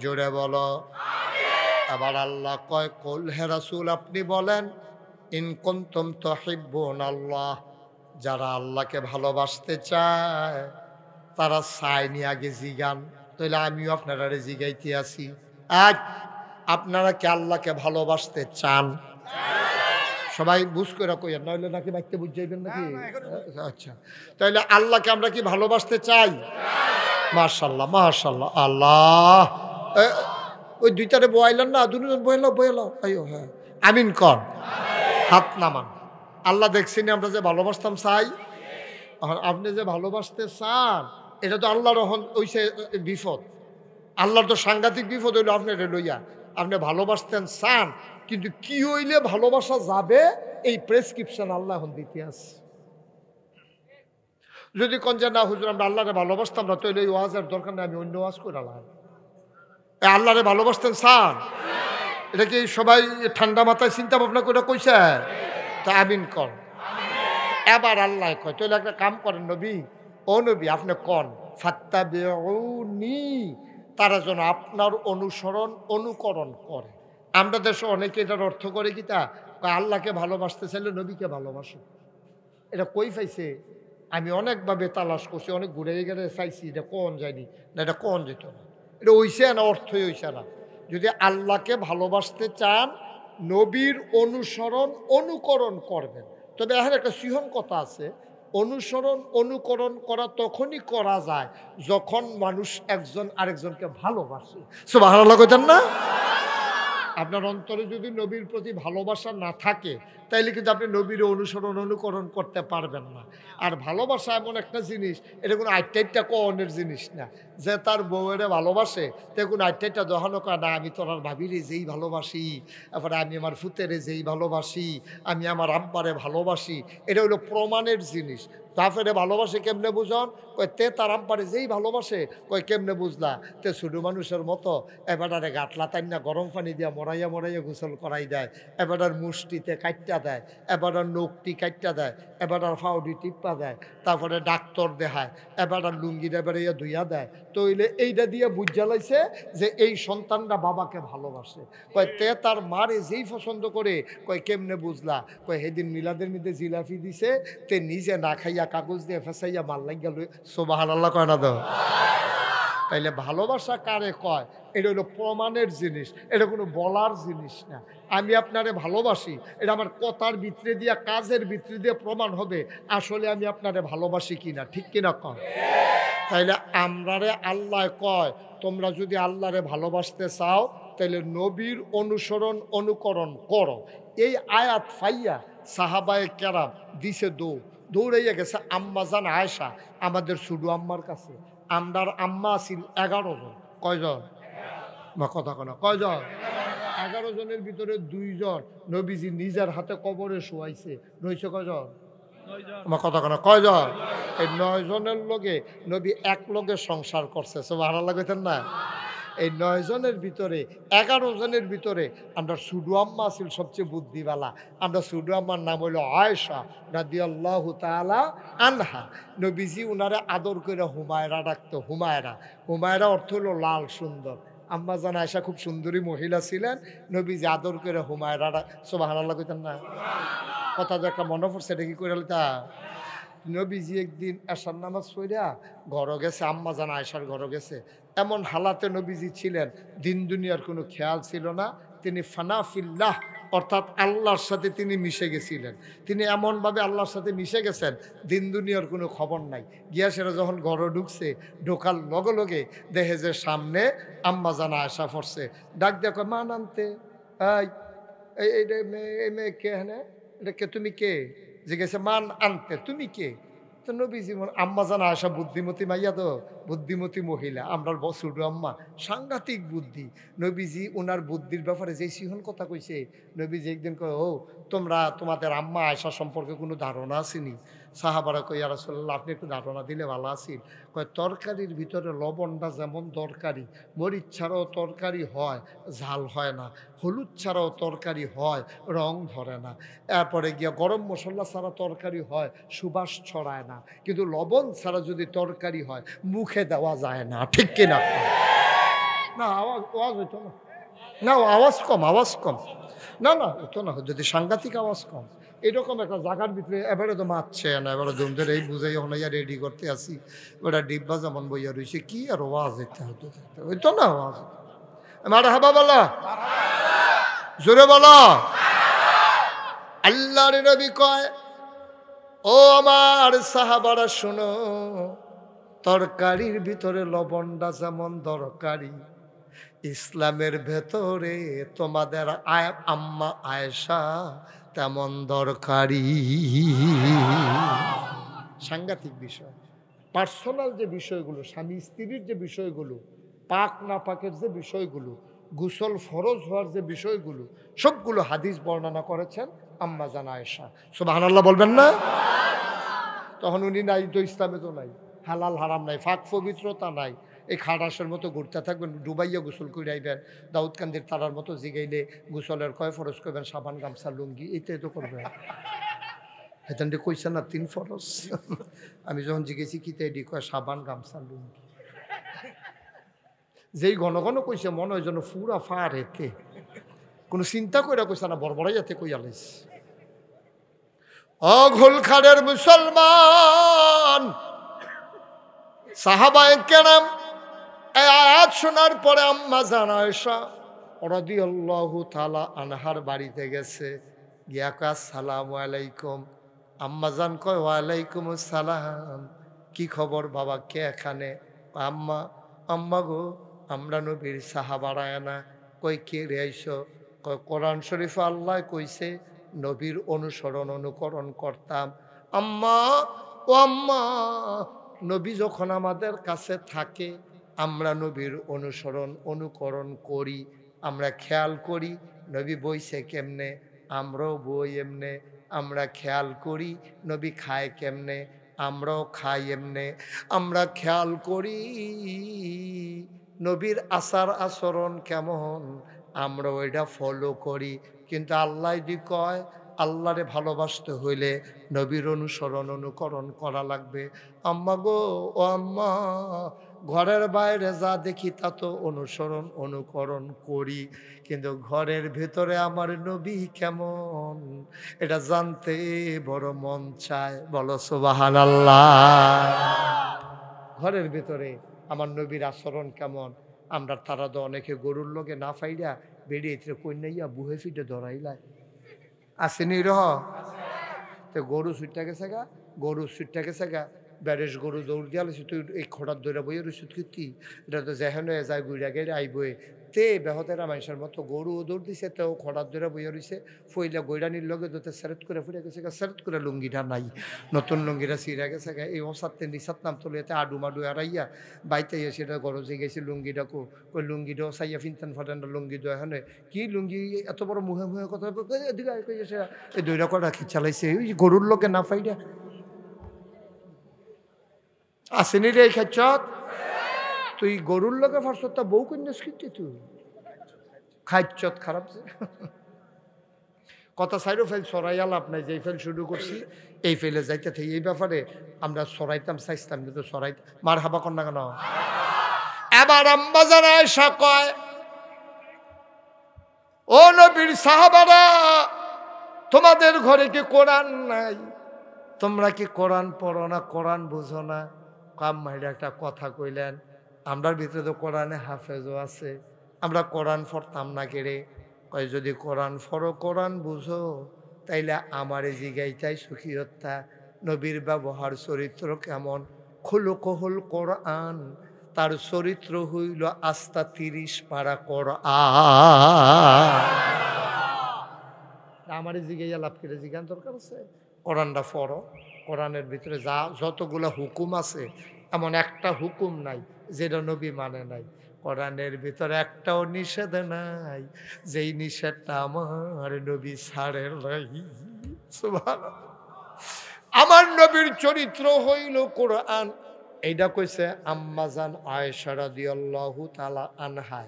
জোরে বলো। আবার আল্লাহ কয় কুল হে রাসূল আপনি বলেন ইন কুনতুম তুহিব্বুনাল্লাহ, যারা আল্লাহকে ভালোবাসতে চায় তারা চায়নি আগে জিগান। তাহলে আমিও আপনারা জিগাইতে আছি, আজ আপনারা কি আল্লাহকে ভালোবাসতে চান? সবাই বুঝ করে কইয়া, নইলে নাকি বাইতে বুঝ যাইবেন নাকি? আচ্ছা, তাহলে আল্লাহকে আমরা কি ভালোবাসতে চাই? মাশাআল্লাহ মাশাআল্লাহ। আল্লাহ ওই দুইটারে বয়াইলেন না, দুজন বয়ালো আইও, হ্যাঁ আমিন কর, হাত নামান। আল্লাহ দেখছেন আমরা যে ভালোবাসতাম চাই, আপনি যে ভালোবাসতে চান এটা তো আল্লাহর ওইসে বিপদ। আল্লাহর তো সাংঘাতিক বিপদ হইলো আপনার লইয়া। আপনি ভালোবাসতেন চান, কিন্তু কি হইলে ভালোবাসা যাবে এই প্রেসক্রিপশন আল্লাহ এখন দিতে আছে। যদি কোন যে না হুজুর আমরা আল্লাহরে ভালোবাসতাম না, তাহলে এই ওয়াজের দরকার নেই, আমি অন্য ওয়াজ করে আল্লাহ। আল্লাহরে ভালোবাসতেন চান, এটা কি সবাই ঠান্ডা মাথায় চিন্তা ভাবনা করে কইছে? তা আমিন কর। এবার আল্লাহ কয় তাহলে একটা কাম করেন নবী, ও নবী আপনি কন ফাত্তাবিউনি, তারা যেন আপনার অনুসরণ অনুকরণ করে। আমরা দেশে অনেকে এটার অর্থ করে কি তা আল্লাহকে ভালোবাসতে চাইলে নবীকে ভালোবাসো। এটা কই পাইছে? আমি অনেকভাবে তালাশ করছি, অনেক ঘুরে গেলে চাইছি, এটা কোন যায়নি না, এটা কোন যেত না, এটা হইছে না, অর্থই হইছে না। যদি আল্লাহকে ভালোবাসতে চান নবীর অনুসরণ অনুকরণ করবেন। তবে এখন একটা সিহন কথা আছে, অনুসরণ অনুকরণ করা তখনই করা যায় যখন মানুষ একজন আরেকজনকে ভালোবাসে। সুবহানাল্লাহ কইতেন না? আপনার অন্তরে যদি নবীর প্রতি ভালোবাসা না থাকে তাইলে কিন্তু আপনি নবীর অনুসরণ অনুকরণ করতে পারবেন না। আর ভালোবাসা এমন একটা জিনিস, এটা কোনো আইটাইটটা কনের জিনিস না যে তার বউয়েরে ভালোবাসে তে কোনো আইটাইটটা দহানো করে না। আমি তোর ভাবিরে যেই ভালোবাসি, তারপরে আমি আমার ফুতেরে যেই ভালোবাসি, আমি আমার আব্বারে ভালোবাসি, এটা হলো প্রমাণের জিনিস। বাপেরে ভালোবাসে কেমনে বুঝন? কয় তে তার আব্বারে যেই ভালোবাসে। কয় কেমনে বুঝলা? তে ছোটো মানুষের মতো এবারে গাটলা তাই না গরম পানি দিয়া মরাইয়া মরাইয়া গোসল করাই দেয়, এবারের মুষ্টিতে কাটটা দেয়, এবারের নখটি কাটটা দেয়, এবারের ফাউডি টিপ্পা দেয়, তারপরে ডাক্তার দেখায়, এবারের লুঙ্গির এবারে ধুইয়া দেয়। তো হইলে এইটা দিয়ে বুঝা লাইছে যে এই সন্তানরা বাবাকে ভালোবাসে। কয় তে তার মারে যেই পছন্দ করে। কয় কেমনে বুঝলা? কয় সেদিন মিলাদের মধ্যে জিলাপি দিছে, তে নিজে না খাইয়া কাগজ দিয়ে ফেসাইয়া মাল লাগিয়া লই। সুবহানাল্লাহ কয় না? তো তাইলে ভালোবাসা কারে কয়? এটা হলো প্রমাণের জিনিস, এটা কোনো বলার জিনিস না। আমি আপনারে ভালোবাসি, এটা আমার কথার ভিতরে দিয়া কাজের ভিতরে দিয়ে প্রমাণ হবে আসলে আমি আপনারে ভালোবাসি কিনা। ঠিক কিনা কয়? তাইলে আমরারে আল্লাহ কয় তোমরা যদি আল্লাহরে ভালোবাসতে চাও তাইলে নবীর অনুসরণ অনুকরণ করো। এই আয়াত ফাইয়া সাহাবায়ে কেরাম দিছে দৌড়াইয়া গেছে আম্মাজান আয়েশা, আমাদের সুডু আম্মার কাছে। আমরার আম্মা আছিল 11 জন। কয়জন? বা কথা কনা কয়জন? 11 জনের ভিতরে 2 জন নবীজি নিজের হাতে কবরে শোয়াইছে। রয়েছে কয়জন? আমার কথা কনা কয়জন? এই 9 জনের লগে নবী এক লগে সংসার করছে। সুবহানাল্লাহ কইতেন না? এই 9 জনের ভিতরে 11 জনের ভিতরে আমরা সুডু আম্মা আছিল সবচেয়ে বুদ্ধিওয়ালা। আমরা সুডু আম্মার নাম হইল আয়েশা রাদিয়াল্লাহু তাআলা আনহা। নবীজি উনারে আদর করে হুমায়রা ডাকতো। হুমায়রা অর্থ হলো লাল সুন্দর। আম্মা জান আয়েশা খুব সুন্দরী মহিলা ছিলেন। নবীজি আদর করে হুমায়রা সুবহানাল্লাহ কইতেন না? কথা যে একটা মনে পড়ছে, এটা কি করে তা? নবীজি একদিন এশার নামাজ পড়িয়া ঘরে গেছে, আম্মা জান আয়েশার ঘরে গেছে। এমন হালাতে নবীজি ছিলেন, দিন দুনিয়ার কোনো খেয়াল ছিল না। তিনি ফানাফিল্লাহ অর্থাৎ আল্লাহর সাথে তিনি মিশে গেছিলেন। তিনি এমনভাবে আল্লাহর সাথে মিশে গেছেন, দিন দুনিয়ার কোনো খবর নাই। গিয়া সেরা যখন ঘরে ঢুকছে, ঢোকার লগে লগে দেখে যে সামনে আম্মা জান আয়েশা পড়ছে। ডাক দেখো মা নামতে, এই মেয়ে কে? হ্যাঁ এটা কে? তুমি কে? জিজ্ঞেসে মান আনতে, তুমি কে? তো নবীজি আম্মা জান আয়েশা বুদ্ধিমতী মাইয়া, তো বুদ্ধিমতী মহিলা। আমরা ছোট আম্মা সাংঘাতিক বুদ্ধি। নবীজি ওনার বুদ্ধির ব্যাপারে যে সিহন কথা কইছে, নবীজি একদিন কয় ও তোমরা তোমাদের আম্মা আয়েশা সম্পর্কে কোনো ধারণা আসেনি? সাহাবারা কই ইয়া রাসূলুল্লাহ আপনি একটু ধারণা দিলে ভালো আছিল। কয় তরকারির ভিতরে লবণটা যেমন দরকারি, মরিচ ছাড়াও তরকারি হয় ঝাল হয় না, হলুদ ছাড়াও তরকারি হয় রং ধরে না, এরপরে গিয়া গরম মশলা ছাড়া তরকারি হয় সুবাস ছড়ায় না, কিন্তু লবণ ছাড়া যদি তরকারি হয় মুখে দেওয়া যায় না। ঠিক কিনা? না আওয়াজ হইতো না, না আওয়াজ কম না হতো না, যদি সাংঘাতিক আওয়াজ কম। এরকম একটা জায়গার ভিতরে এবারে তো মারছে না, এবারে জমদের এই বুঝাই হলাইয়া রেডি করতে আসি, ওটা ডিব্বা যেমন বইয়া রয়েছে কি আর আওয়াজ হইতে হইতো না আওয়াজ। মারহাবা বলো, জোরে বলো। আল্লাহর নবী কয় ও আমার সাহাবারা শোনো, তরকারির ভিতরে লবণটা যেমন দরকারি, ইসলামের ভেতরে তোমাদের আম্মা আয়েশা তেমন দরকারি। সাংঘাতিক বিষয়। পার্সোনাল যে বিষয়গুলো, স্বামী স্ত্রীর যে বিষয়গুলো, পাক না পাকের যে বিষয়গুলো, গোসল ফরজ হওয়ার যে বিষয়গুলো, সবগুলো হাদিস বর্ণনা করেছেন আম্মা জান আয়েশা। সুবহানাল্লাহ বলবেন না? তখন উনি নাই তো, ইসলামে তো নাই, হালাল হারাম নাই, ফাঁক পবিত্রতা নাই। এই খাটাসের মতো ঘুরতে থাকবেন, ডুবাইয়া গোসল করে আইবেন, দাউদকান্দির তারার মতো জিগাইলে গোসলের কয় ফরজ করবেন, সাবান গামছা লুঙ্গি, এইটাই তো করবেন। হেতানটি কইছে না 3 ফরজ? আমি যখন জিগেছি কি তাই কয় সাবান গামছা লুঙ্গি। যেই ঘন ঘন কইছে মনে হয় যেন পুরা ফার হেতে, কোনো চিন্তা কইরা কইছে না, বড়বড়াই যাতে কইয়া লাইছে। অঘোলখাড়ের মুসলমান সাহাবায়ে কেরাম এই আয়াত শোনার পরে আম্মা জান আয়েশা রাদিয়াল্লাহু তাআলা আনহার বাড়িতে গেছে, গিয়া কয় আসসালামু আলাইকুম। আম্মা জান কয় ওয়ালাইকুম আসসালাম, কি খবর বাবা, কে এখানে? আম্মা গো আমরা নবীর সাহাবারা না। কই কে রে আইসো? কোরআন শরীফে আল্লাহ কইছে নবীর অনুসরণ অনুকরণ করতাম। আম্মা ও আম্মা, নবী যখন আমাদের কাছে থাকে আমরা নবীর অনুসরণ অনুকরণ করি, আমরা খেয়াল করি নবী বইছে কেমনে, আমরাও বই এমনে, আমরা খেয়াল করি নবী খায় কেমনে, আমরাও খাই এমনে, আমরা খেয়াল করি নবীর আচার আচরণ কেমন, আমরা ওইটা ফলো করি। কিন্তু আল্লাহ যদি কয় আল্লাহরে ভালোবাসতে হইলে নবীর অনুসরণ অনুকরণ করা লাগবে। আম্মা গো ও আম্মা, ঘরের বাইরে যা দেখি তা তো অনুসরণ অনুকরণ করি, কিন্তু ঘরের ভেতরে আমার নবী কেমন এটা জানতে বড় মন চায়। বলো সুবহানাল্লাহ। ঘরের ভেতরে আমার নবীর আচরণ কেমন, আমরা তারা তো অনেকে গরুর লগে না ফাইরা বেরিয়ে কন্যাইয়া বুহে ফিটে ধরাইলায় আসেনি রহ। তো গরু ছুটটা গেছে গা, গরু ছুটটা গেছে গা, ব্যারেস গরু দৌড় দিয়া লাইছি, তুই এই খোঁড়ার দৌড়া বইয়ে রইছিস কীর্তি, এটা তো যেহেন যায় গুড়া গেড়ে আইবই তে বেহতেরা মানুষের মতো গরু দৌড় দিছে, তেও খোঁড়ার দৌড়া বইয়ে রইছে, ফইলা গৈরানির লগে দোতে সেরেট করে ফুটে গেছে গা, সেরেট করে লুঙ্গিটা নাই, নতুন লুঙ্গিটা ছিঁড়া গেছে গা। এই অসাতে নিসাত নাম তুলিয়াতে আডু মাডু এড়াইয়া বাইতে সেটা গরজে গেছে লুঙ্গিটা ওই লুঙ্গিটাও চাইয়া ফিনতেন ফাটেন লুঙ্গি দো এখানে কি লুঙ্গি এত বড় মুহে মুহে কথা এদিকে এই দইরা কটা খিচালাইছে ওই গরুর লোকে না ফাইডা আসেনি রে খেচ্ছত। তুই গরুর লোকে ফারছত তা বউ কন্যাস কিন্তু তুই খাইচ্ছত খারাপ যে কথা সাইডও ফেল সরাই লাভ নাই, যে ফেল শুরু করছি এই ফেলে যাইতে থাকি। এই ব্যাপারে আমরা সরাইতাম চাইতাম কিন্তু সরাইতাম মার হাবা কর না কেন। এবার আম্মা জানায় আয়েশা কয় ও নবীর সাহাবারা, তোমাদের ঘরে কি কোরআন নাই? তোমরা কি কোরআন পড়ো না, কোরআন বুঝো না? কাম মাইরা একটা কথা কইলেন, আমরার ভিতরে তো কোরআনে হাফেজও আছে, আমরা কোরআন পড়তাম না কেড়ে। কয় যদি কোরআন পড়ো কোরআন বুঝো তাইলে আমারে জিগাইতাই সুখী হত্যা নবীর ব্যবহার চরিত্র কেমন। খুলুকহুল কোরআন, তার চরিত্র হইল আস্তা 30 পারা কোরআন। আমারে জিগাইয়া লাভ করে জিজ্ঞান দরকার আছে? কোরআনটা পড়ো, কোরআনের ভিতরে যা যতগুলো হুকুম আছে এমন একটা হুকুম নাই যেটা নবী মানে নাই। কোরআনের ভিতরে একটাও নিষেধ নাই যেই নিষেধটা আমার নবী ছাড়ের নাই। সুবহানাল্লাহ। আমার নবীর চরিত্র হইল কোরআন। এইটা কইছে আম্মাজান আয়েশা রাদিয়াল্লাহু তাআলা আনহা।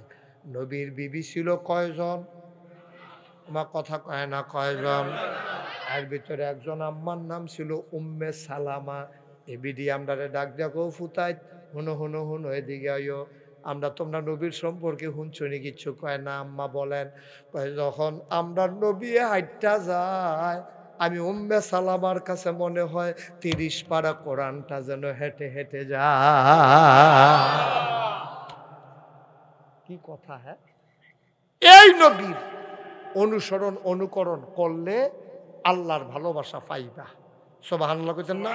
নবীর বিবি ছিল কয়জন? আমার কথা কয় না কয়জন? এর ভিতরে একজন আম্মার নাম ছিল উম্মে সালামা। এবিডি আমরা ডাক দেখো ফুতাই হুনো হুনো হুনো এদিকে আইও, আমরা তোমরা নবীর সম্পর্কে হুনছনি কিচ্ছু কয় না। আম্মা বলেন যখন আমরা নবী হাইটটা যায় আমি উম্মে সালামার কাছে মনে হয় 30 পারা কোরআনটা যেন হেঁটে হেঁটে যায়। কি কথা! হ্যাঁ, এই নবীর অনুসরণ অনুকরণ করলে আল্লাহর ভালোবাসা পাইবা। সুবহানাল্লাহ কইতেন না?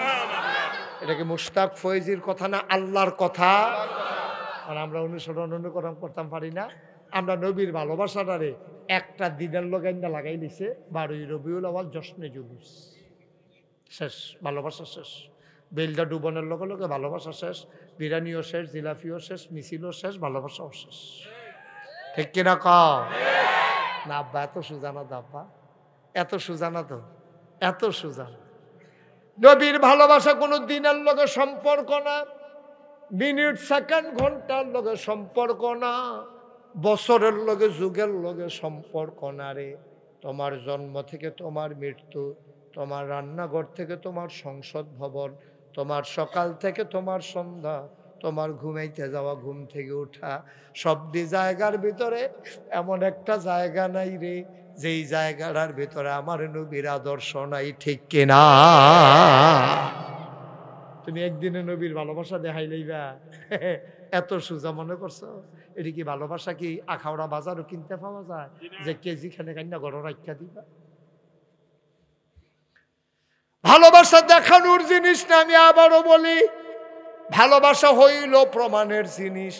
এটা কি মুশতাক ফয়েজির কথা না আল্লাহর কথা? আর আমরা অনুসরণ অনুকরণ করতাম পারি না। আমরা নবীর ভালোবাসাটারে একটা দিনের লগাইন্দা লাগাই দিছে 12ই রবিউল আউয়াল জশ্নে জুলুস শেষ, ভালোবাসা শেষ। বেলদা ডুবনের লগে লগে ভালোবাসা শেষ, বিরিয়ানিও শেষ, জিলাপিও শেষ, মিছিলও শেষ, ভালোবাসাও শেষ। ঠিক কিনা কও? না আব্বা, এত সুজানা দাব্বা, এত সুজানা তো, এত সুজানা। নবীর ভালোবাসা কোনো দিনের লগে সম্পর্ক না, মিনিট সেকেন্ড ঘন্টার লগে সম্পর্ক না, বছরের লগে যুগের লগে সম্পর্ক না রে। তোমার জন্ম থেকে তোমার মৃত্যু, তোমার রান্নাঘর থেকে তোমার সংসদ ভবন, তোমার সকাল থেকে তোমার সন্ধ্যা, তোমার ঘুমাইতে যাওয়া, ঘুম থেকে ওঠা, সবদি জায়গার ভিতরে এমন একটা জায়গা নাই রে যেই জায়গাটার ভিতরে আমার নবীর আদর্শ নাই। ঠিক কিনা? তুমি একদিনে নবীর ভালোবাসা দেখাই লইবা? এত সোজা মনে করছো? এটি কি ভালোবাসা? কি আখাউড়া বাজারও কিনতে পাওয়া যায় যে কেজি খানে কান্না ঘর রাখা দিবা? ভালোবাসা দেখানোর জিনিস না, আমি আবারও বলি, ভালোবাসা হইল প্রমাণের জিনিস।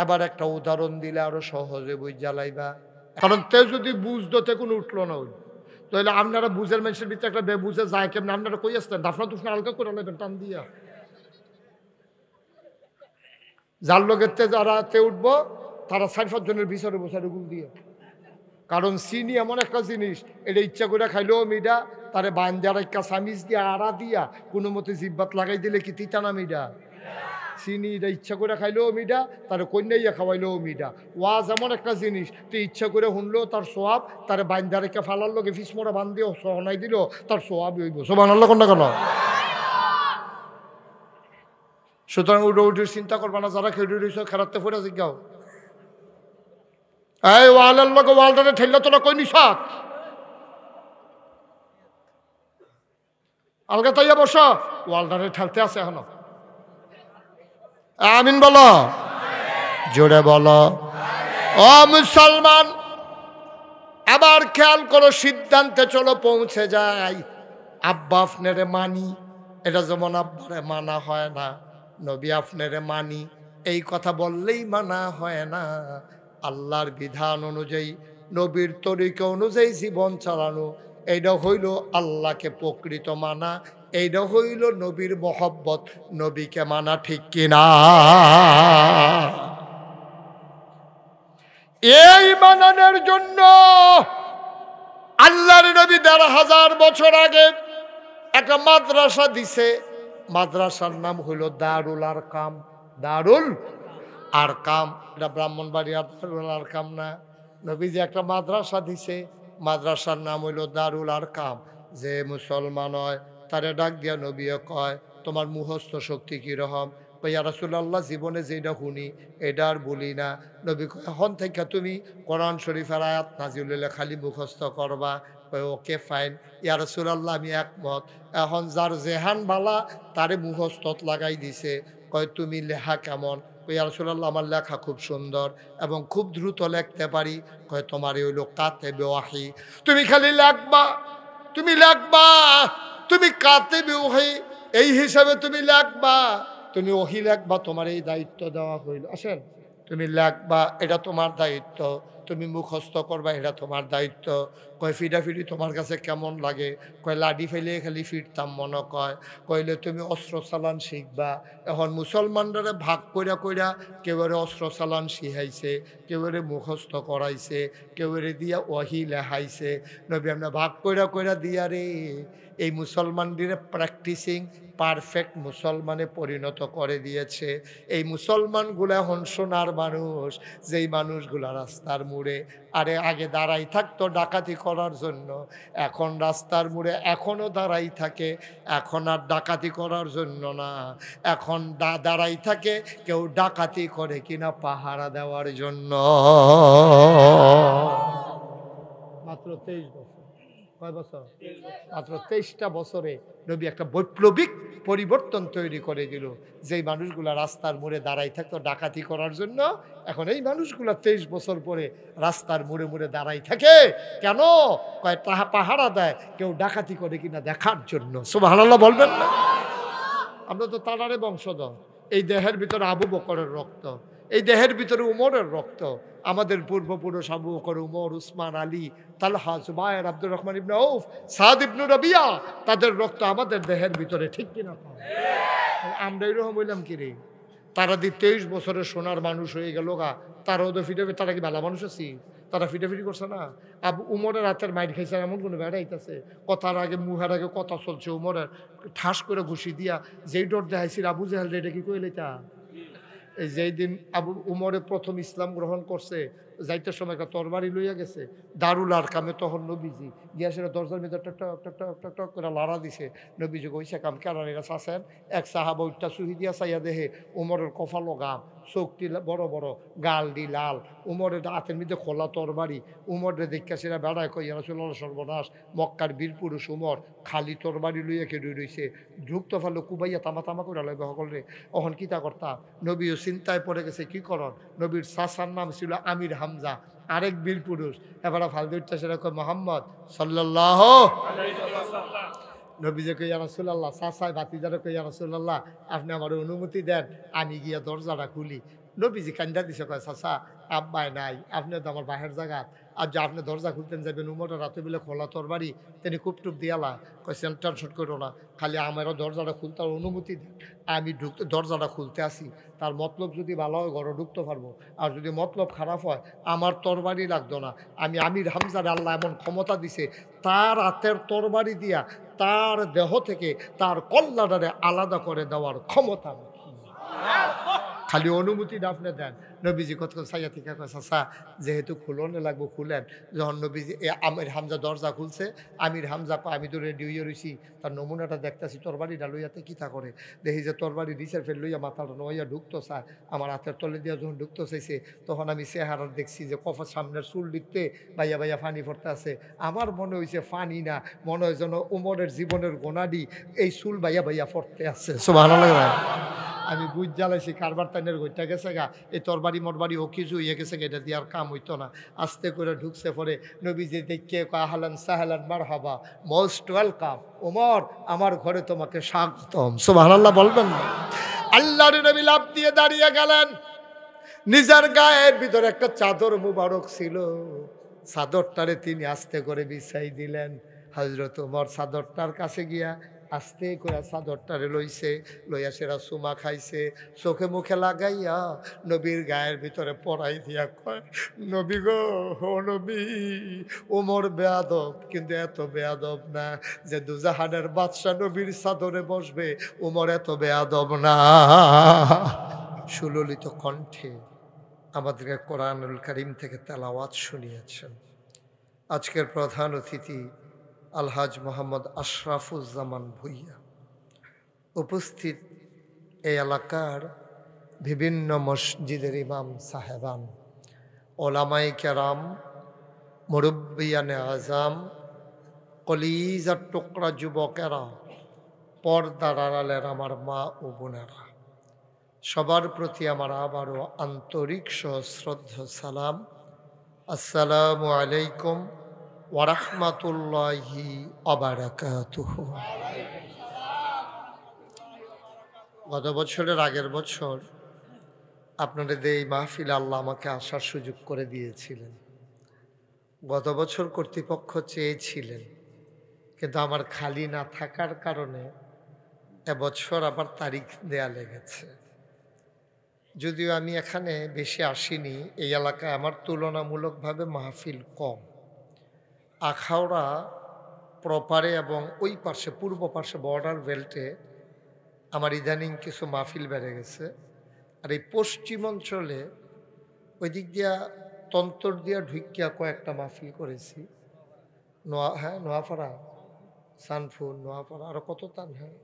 এবার একটা উদাহরণ দিলে আরো সহজে বুঝ জ্বালাইবা। কারণ তে যদি বুঝতো তে কোনো উঠলো না ওই, তাহলে আপনারা বুঝের মানুষের ভিতরে একটা বুঝে যায় কেমন, আপনারা কই আসতেন দাফনা তুফনা হালকা করে নেবেন টান দিয়া। যার লোকের তে যারা তে উঠবো তারা 4-5 জনের বিচারে বসারে গুল দিয়ে। কারণ চিনি এমন একটা জিনিস, এটা ইচ্ছা করে খাইলেও মিডা, তারে বান্দার একটা সামিজ দিয়া আড়া দিয়া কোনো মতে জিব্বাত লাগাই দিলে কি তিতা না মিডা? চিনি এটা ইচ্ছা করে খাইলেও মিডা, তারে কন্যাইয়া খাওয়াইলেও মিডা। ওয়াজ এমন একটা জিনিস, তুই ইচ্ছা করে শুনলেও তার সোয়াব, তারে বান্দার একটা ফালার লোকে ফিসমোড়া বান দিও সহনাই দিল তার সোয়াবই হইব। সুবহানাল্লাহ কোনটা কেন? সুতরাং উঠে চিন্তা করবা না, যারা খেয়ে রয়েছ খেলাতে ফেরা জিজ্ঞাও এই ওয়ালের লোক ওয়ালটারে ঠেললে তোরা কই নিস আলগা তাইয়া বস, ওয়ালটারে ঠেলতে আছে এখনো। আমিন বলো, জোরে বলো। ও মুসলমান, আবার খেয়াল করো, সিদ্ধান্তে চলো পৌঁছে যাই। আব্বা আপনারে মানি, এটা যেমন আব্বারে মানা হয় না, নবী আপনারে মানি এই কথা বললেই মানা হয় না। আল্লাহর বিধান অনুযায়ী, নবীর তরিকা অনুযায়ী জীবন চালানো, এইটা হইল আল্লাহকে প্রকৃত মানা, এইটা হইল নবীর মহব্বত, নবীকে মানা, ঠিক কিনা? এই মানানোর জন্য আল্লাহর নবী ১৫০০ বছর আগে একটা মাদ্রাসা দিছে। মাদ্রাসার নাম হইল দারুল আরকাম। দারুল আরকাম, এটা ব্রাহ্মণবাড়িয়ার দারুল আরকাম না। নবীজি একটা মাদ্রাসা দিছে, মাদ্রাসার নাম হইল দারুল আরকাম। যে মুসলমান হয় তারে ডাক দিয়া নবীও কয়, তোমার মুখস্থ শক্তি কিরকম? ইয়া রাসূলুল্লাহ, জীবনে যেটা শুনি এটা আর বলি না। নবী কয়, এখন থেকে তুমি কোরআন শরীফের আয়াত নাজিল হইলে খালি মুখস্থ করবা। কয় ওকে ফাইন ইয়া রাসূলুল্লাহ, আমি একমত। এখন যার জেহান বালা তারে মুখস্থত লাগাই দিছে। কয় তুমি লেখা কেমন? ইয়া রাসূলুল্লাহ, আমার লেখা খুব সুন্দর এবং খুব দ্রুত লিখতে পারি। কয় তোমার হইল কাতেবে ওয়াহি, তুমি খালি লেখবা, তুমি লেখবা, তুমি কাতেবে ওয়াহি এই হিসাবে তুমি লেখবা, তুমি ওহি লেখবা, তোমার এই দায়িত্ব দেওয়া হইল। আসেন, তুমি লেখবা, এটা তোমার দায়িত্ব, তুমি মুখস্থ করবা, এটা তোমার দায়িত্ব। কয় ফিডাফিডি তোমার কাছে কেমন লাগে? কয় লাডি ফেলে খালি ফিরতাম মনে কয়। কইলে তুমি অস্ত্র চালান শিখবা। এখন মুসলমানরা ভাগ কইরা কইরা কেউ অস্ত্র চালান শিখাইছে, কেউ মুখস্থ করাইছে, কেউ দিয়া ওহি লেখাইছে। নবী আমরা ভাগ কইরা কইরা দিয়া রে এই মুসলমানদের প্র্যাকটিসিং পারফেক্ট মুসলমানে পরিণত করে দিয়েছে। এই মুসলমানগুলো এখন সোনার মানুষ, যেই মানুষগুলো রাস্তার মোড়ে আরে আগে দাঁড়াই থাকতো ডাকাতি করার জন্য, এখন রাস্তার মোড়ে এখনও দাঁড়াই থাকে, এখন আর ডাকাতি করার জন্য না, এখন দাঁড়াই থাকে কেউ ডাকাতি করে কিনা পাহারা দেওয়ার জন্য। মাত্র 23 বছর, কয় বছর? মাত্র 23টা বছরে নবী একটা বৈপ্লবিক পরিবর্তন তৈরি করে দিল। যেই মানুষগুলা রাস্তার মোড়ে দাঁড়াই থাকতো ডাকাতি করার জন্য, এখন এই মানুষগুলা 23 বছর পরে রাস্তার মোড়ে মোড়ে দাঁড়াই থাকে। কেন? কয় তাহা পাহারা দেয় কেউ ডাকাতি করে কিনা দেখার জন্য। সুবহানাল্লাহ বলবেন না? আমরা তো তারারে বংশধর। এই দেহের ভিতরে আবু বকরের রক্ত, এই দেহের ভিতরে উমরের রক্ত। আমাদের পূর্বপুরুষ আবু বকর, উমর, উসমান, আলী, তালহা, জুবায়ের, আব্দুর রহমান ইবনে আউফ, সাদ ইবনে রাবিয়া, তাদের রক্ত আমাদের দেহের ভিতরে, ঠিক কিনা? আমরা এরকম হইলাম কি রে? তারা 23 বছরের সোনার মানুষ হয়ে গেল গা, তারাও তো ফিটাফিটি, তারা কি ভালো মানুষ আছি? তারা ফিটাফিটি করছে না। আবু উমরের হাতের মাইর খাইছে এমন কোনো বেড়াইতেছে, কথার আগে মুহের আগে কথা চলছে, উমরের ঠাস করে ঘুষি দিয়া যেই ডর দেখাইছিল আবু জাহেল, এটা কি কইলে তা? এই যেই দিন আবু উমরে প্রথম ইসলাম গ্রহণ করছে, যাইতে সময় একটা তরবারি লইয়া গেছে দারুল আরকামে, তখন নবীজি গিয়া সেটা দরজার ভিতরে টক টক টক টক টক টক করে লাড়া দিছে। নবীজি কইছে কাম কেরানিরা চাচ্ছেন। এক সাহাবা উঠটা সুহি দিয়া চাইয়া দেহে উমরের কপালো গাম, চোখটি বড় বড়, গাল দি লাল, উমরের হাতের মধ্যে খোলা তরবারি। উমরে দেখা সেটা বেড়ায় কই রাসূলুল্লাহ সর্বনাশ, মক্কার বীর পুরুষ উমর খালি তরবারি লইয়া খেয়ে রইছে, ঢুকতে পারলো কুবাইয়া তামা তামা করে লাগবে সকলে। অহন কিতা করতা? নবীও চিন্তায় পড়ে গেছে কি করন। নবীর চাচার নাম ছিল আমির হামজা, আরেক বীর পুরুষ। এবার ফালদুরটা সেরকম মোহাম্মদ সাল্লাল্লাহু আলাইহি ওয়াসাল্লাম। নবীজি কই ইয়া রাসূলুল্লাহ, চাচায় ভাতিজারে কই ইয়া রাসূলুল্লাহ, আপনি আমার অনুমতি দেন আমি গিয়া দরজাটা খুলি। নবীজি কান্দা দিছে, কয় চাচা আব্বাই নাই, আপনি তো আমার বাহের জায়গা, আর যে আপনি দরজা খুলতেন যাবেন উমরটা রাতে বেলা খোলা তরবারি তিনি খুব টুপ দিয়ালা কয় সেন্টার শট করো না, খালি আমারও দরজাটা খুলতে অনুমতি দেন, আমি ঢুকতে দরজাটা খুলতে আসি, তার মতলব যদি ভালো হয় ঘরে ঢুকতে পারবো, আর যদি মতলব খারাপ হয় আমার তরবারি লাগতো না। আমি আমির হামজার আল্লাহ এমন ক্ষমতা দিছে, তার হাতের তরবারি দিয়া তার দেহ থেকে তার কল্লাটারে আলাদা করে দেওয়ার ক্ষমতা খালি অনুমতিটা আপনি দেন। নবীজি কত সাইয়া থেকে চাচা যেহেতু খুলনে লাগবো খুলেন। যখন নবীজি আমির হামজা দরজা খুলছে, আমির হামজা আমি তো রেডি হইয়া রয়েছি, তার নমুনাটা দেখতেছি তরবারিটা লইয়াতে কিতা করে, দেখি যে তরবারি রিসের ফের লইয়া মাথাটা নইয়া ঢুকতো চায়, আমার হাতের তলে দিয়া যখন ঢুকতো চাইছে তখন আমি চেহারা দেখছি যে কফার সামনের চুল দিতে বাইয়া বাইয়া ফানি পড়তে আছে। আমার মনে হয়েছে ফানি না, মনে হয় যেন উমরের জীবনের গোনাডি এই চুল বাইয়া বাইয়া পড়তে আছে। সুবহানাল্লাহ। আমি বুঝ জ্বালাইছি কারবার তাইনের গইটা গেছে গা, এই তরবারি মরবারি ও কিছু ইয়ে গেছে গা, এটা দিয়ে আর কাম হইতো না। আস্তে করে ঢুকছে পরে নবীজি দেখে আহলান সাহলান মারহাবা, মোস্ট ওয়েলকাম ওমর, আমার ঘরে তোমাকে স্বাগতম। সুবহানাল্লাহ বলবেন না? আল্লাহর নবী লাফ দিয়ে দাঁড়িয়ে গেলেন, নিজের গায়ের ভিতরে একটা চাদর মুবারক ছিল, চাদরটারে তিনি আস্তে করে বিছাই দিলেন। হযরত ওমর চাদরটার কাছে গিয়া আস্তে করে চাদরটারে লইছে, লইয়া সেরা চুমা খাইছে, চোখে মুখে লাগাইয়া নবীর গায়ের ভিতরে পরাই দিয়া কয়, নবী গো, ও নবী, ওমর বেয়াদব, কিন্তু এত বেয়াদব না যে দুজাহানের বাদশাহ নবীর চাদরে বসবে, ওমর এত বেয়াদব না। সুললিত কণ্ঠে আমাদেরকে কোরআনুল কারীম থেকে তেলাওয়াত শুনিয়েছেন আজকের প্রধান অতিথি আলহাজ মোহাম্মদ আশরাফুজ্জামান ভুইয়া। উপস্থিত এই এলাকার বিভিন্ন মসজিদের ইমাম সাহেবান, ওলামায়ে কেরাম, মুরব্বিয়ানে আজাম, কলিজার টুকরা যুবকেরা, পর্দার আড়ালের আমার মা ও বোনেরা, সবার প্রতি আমার আবারও আন্তরিক সশ্রদ্ধ সালাম। আসসালামু আলাইকুম ওয়া রাহমাতুল্লাহি ওয়া বারাকাতুহু। গত বছরের আগের বছর আপনাদের এই মাহফিলে আল্লাহ আমাকে আসার সুযোগ করে দিয়েছিলেন। গত বছর কর্তৃপক্ষ চেয়েছিলেন, কিন্তু আমার খালি না থাকার কারণে এবছর আবার তারিখ দেয়া লেগেছে। যদিও আমি এখানে বেশি আসিনি, এই এলাকায় আমার তুলনামূলকভাবে মাহফিল কম। আখাউড়া প্রপারে এবং ওই পাশে পূর্ব পাশে বর্ডার বেল্টে আমার ইদানিং কিছু মাহফিল বেড়ে গেছে। আর এই পশ্চিম অঞ্চলে ওই দিক দিয়া তন্তর দিয়া ঢুকিয়া কয়েকটা মাহফিল করেছি। নোয়াপাড়া, সানফুর, নোয়াপাড়া, আরও কত তান, হ্যাঁ,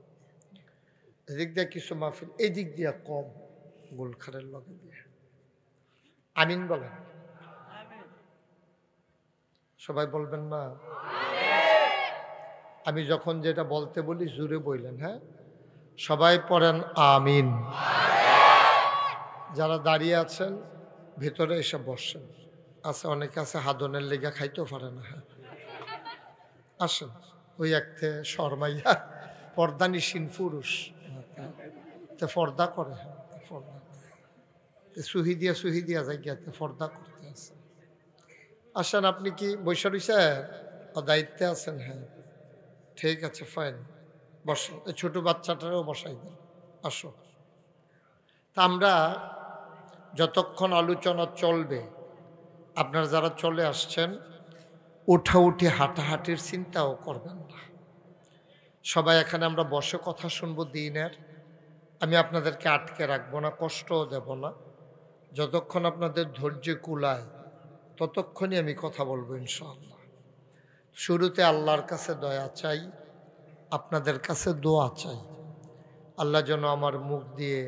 এদিক দিয়া কিছু মাহফিল, এই দিক দিয়া কম, গোলখারের লগে দিয়ে। আমিন বলেন, সবাই বলবেন না? আমি যখন যেটা বলতে বলি জুড়ে বললেন, হ্যাঁ, সবাই পড়েন আমিন। যারা দাঁড়িয়ে আছেন ভেতরে এসে বসেন। আছে অনেকে আছে হাদনের লেগা খাইতেও পারে না, হ্যাঁ, আসেন। ওই একতে শর্মাইয়া পর্দানিসীন পুরুষ, পর্দা করে, হ্যাঁ, পর্দা সুহি দিয়া যাই গিয়াতে পর্দা করতে আছে। আসেন, আপনি কি বৈশা রইছেন? দায়িত্বে আছেন? হ্যাঁ, ঠিক আছে, ফাইন, বসেন। এই ছোট বাচ্চাটারও বসাই দেন, আসো। তা আমরা যতক্ষণ আলোচনা চলবে, আপনারা যারা চলে আসছেন উঠি হাঁটাহাঁটির চিন্তাও করবেন না। সবাই এখানে আমরা বসে কথা শুনবো দিনের। আমি আপনাদেরকে আটকে রাখবো না, কষ্টও দেব না। যতক্ষণ আপনাদের ধৈর্য কুলায় ততক্ষণই আমি কথা বলবো ইনশাআল্লাহ। শুরুতে আল্লাহর কাছে দয়া চাই, আপনাদের কাছে দোয়া চাই। আল্লাহ যেন আমার মুখ দিয়ে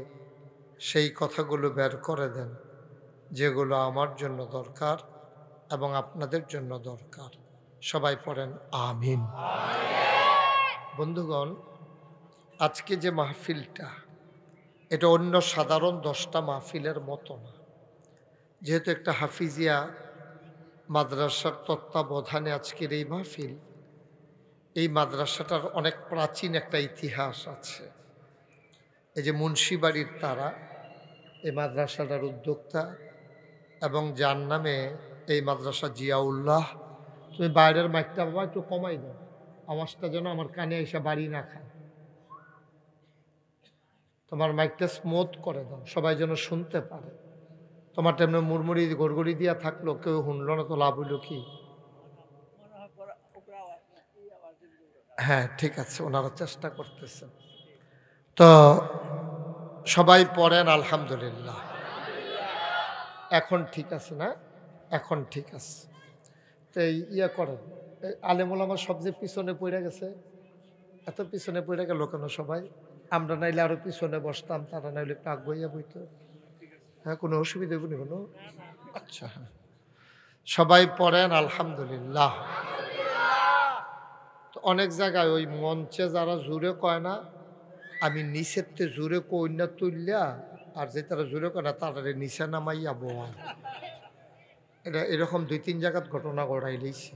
সেই কথাগুলো বের করে দেন যেগুলো আমার জন্য দরকার এবং আপনাদের জন্য দরকার। সবাই পড়েন আমিন। বন্ধুগণ, আজকে যে মাহফিলটা, এটা অন্য সাধারণ 10টা মাহফিলের মতো না। যেহেতু একটা হাফিজিয়া মাদ্রাসার তত্ত্বাবধানে আজকের এই মাহফিল, এই মাদ্রাসাটার অনেক প্রাচীন একটা ইতিহাস আছে। এই যে মুন্সিবাড়ির তারা এই মাদ্রাসাটার উদ্যোক্তা এবং যার নামে এই মাদ্রাসা জিয়াউল্লাহ, তুমি বাইরের মাইকটা বাবা একটু কমাই দাও, আওয়াজটা যেন আমার কানে এসে বাড়ি না খায়। তোমার মাইকটা স্মুথ করে দাও, সবাই যেন শুনতে পারে। তোমার তেমনি মুড়মুড়ি গড়গড়ি দিয়া থাকলো, কেউ শুনল না তো লাভ হইল কি? হ্যাঁ ঠিক আছে, ওনারা চেষ্টা করতেছেন। তো সবাই পড়েন আলহামদুলিল্লাহ। এখন ঠিক আছে না? এখন ঠিক আছে। তো ইয়ে করেন, আলেমুল আমার সবচেয়ে পিছনে পড়ে গেছে, এত পিছনে পড়ে গেল কেন সবাই? আমরা নাইলে আরো পিছনে বসতাম, তারা নাইলে একটু আগুয়া বইতো। হ্যাঁ, কোনো অসুবিধা নেই কোনো? আচ্ছা হ্যাঁ, সবাই পড়েন আলহামদুলিল্লাহ। তো অনেক জায়গায় ওই মঞ্চে যারা জুড়ে কয় না, আমি নিচেতে জুড়ে কই না তুললা, আর যে তারা জুড়ে কয় না তারা নিচে নামাইয়া বোয়া। এটা এরকম 2-3 জায়গার ঘটনা ঘটাই লইছি।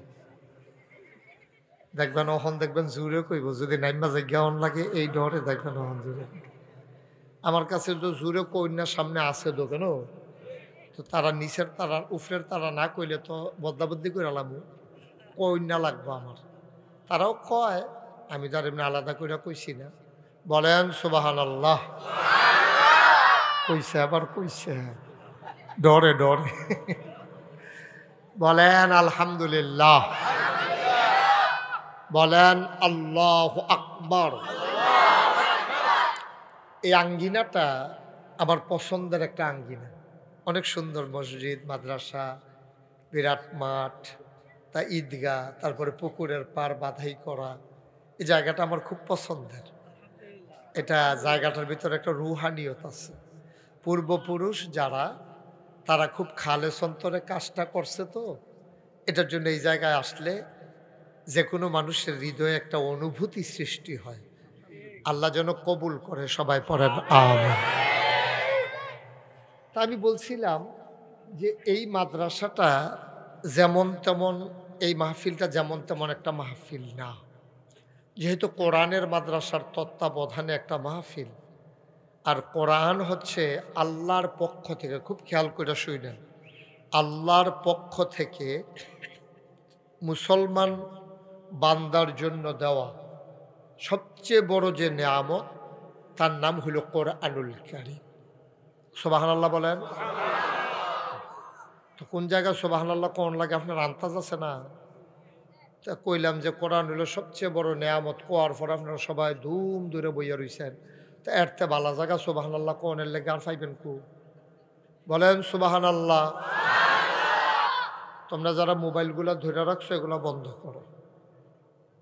দেখবেন ওখান দেখবেন জুড়ে কইব, যদি নাইমা জায়গা অন লাগে এই ডরে দেখবেন ওখান জুড়ে। আমার কাছে তো জুড়ে কইনা সামনে আছে তো কেন, তো তারা নিচের তারা উফরের তারা না কইলে তো বদলাবদ্দি করে লামু, কইনা লাগবো আমার। তারাও কয়, আমি তার এমনি আলাদা করে কইছি না। বলেন সুবহানাল্লাহ। কইছে আবার কইছে, ডরে ডরে। বলেন আলহামদুলিল্লাহ, বলেন আল্লাহু আকবার। এই আঙ্গিনাটা আমার পছন্দের একটা আঙ্গিনা, অনেক সুন্দর মসজিদ, মাদ্রাসা, বিরাট মাঠ, তা ঈদগাহ, তারপরে পুকুরের পার বাধাই করা, এই জায়গাটা আমার খুব পছন্দের। এটা জায়গাটার ভিতরে একটা রুহানিয়ত আছে। পূর্বপুরুষ যারা, তারা খুব খালেস অন্তরে কাজটা করছে, তো এটার জন্য এই জায়গায় আসলে যে কোনো মানুষের হৃদয়ে একটা অনুভূতি সৃষ্টি হয়। আল্লাহ যেন কবুল করে, সবাই পড়েন আমিন। তা আমি বলছিলাম যে এই মাদ্রাসাটা যেমন তেমন, এই মাহফিলটা যেমন তেমন একটা মাহফিল না। যেহেতু কোরআনের মাদ্রাসার তত্ত্বাবধানে একটা মাহফিল, আর কোরআন হচ্ছে আল্লাহর পক্ষ থেকে, খুব খেয়াল করে শুনেন, আল্লাহর পক্ষ থেকে মুসলমান বান্দার জন্য দেওয়া সবচেয়ে বড় যে নেয়ামত, তার নাম হলো কোরআনুল কারীম। সুবহানাল্লাহ বলেন। তো কোন জায়গায় সুবহানাল্লাহ কোন লাগে আপনার আন্দাজ আছে না? তা কইলাম যে কোরআন হলো সবচেয়ে বড় নেয়ামত, কোয়ার পর আপনারা সবাই ধুম দূরে বইয়া রইছেন। তো এরতে ভালো জায়গা সুবহানাল্লাহ কোনের লেগে আর পাইবেন কু? বলেন সুবহানাল্লাহ। তোমরা যারা মোবাইলগুলো ধরে রাখছো এগুলো বন্ধ করো,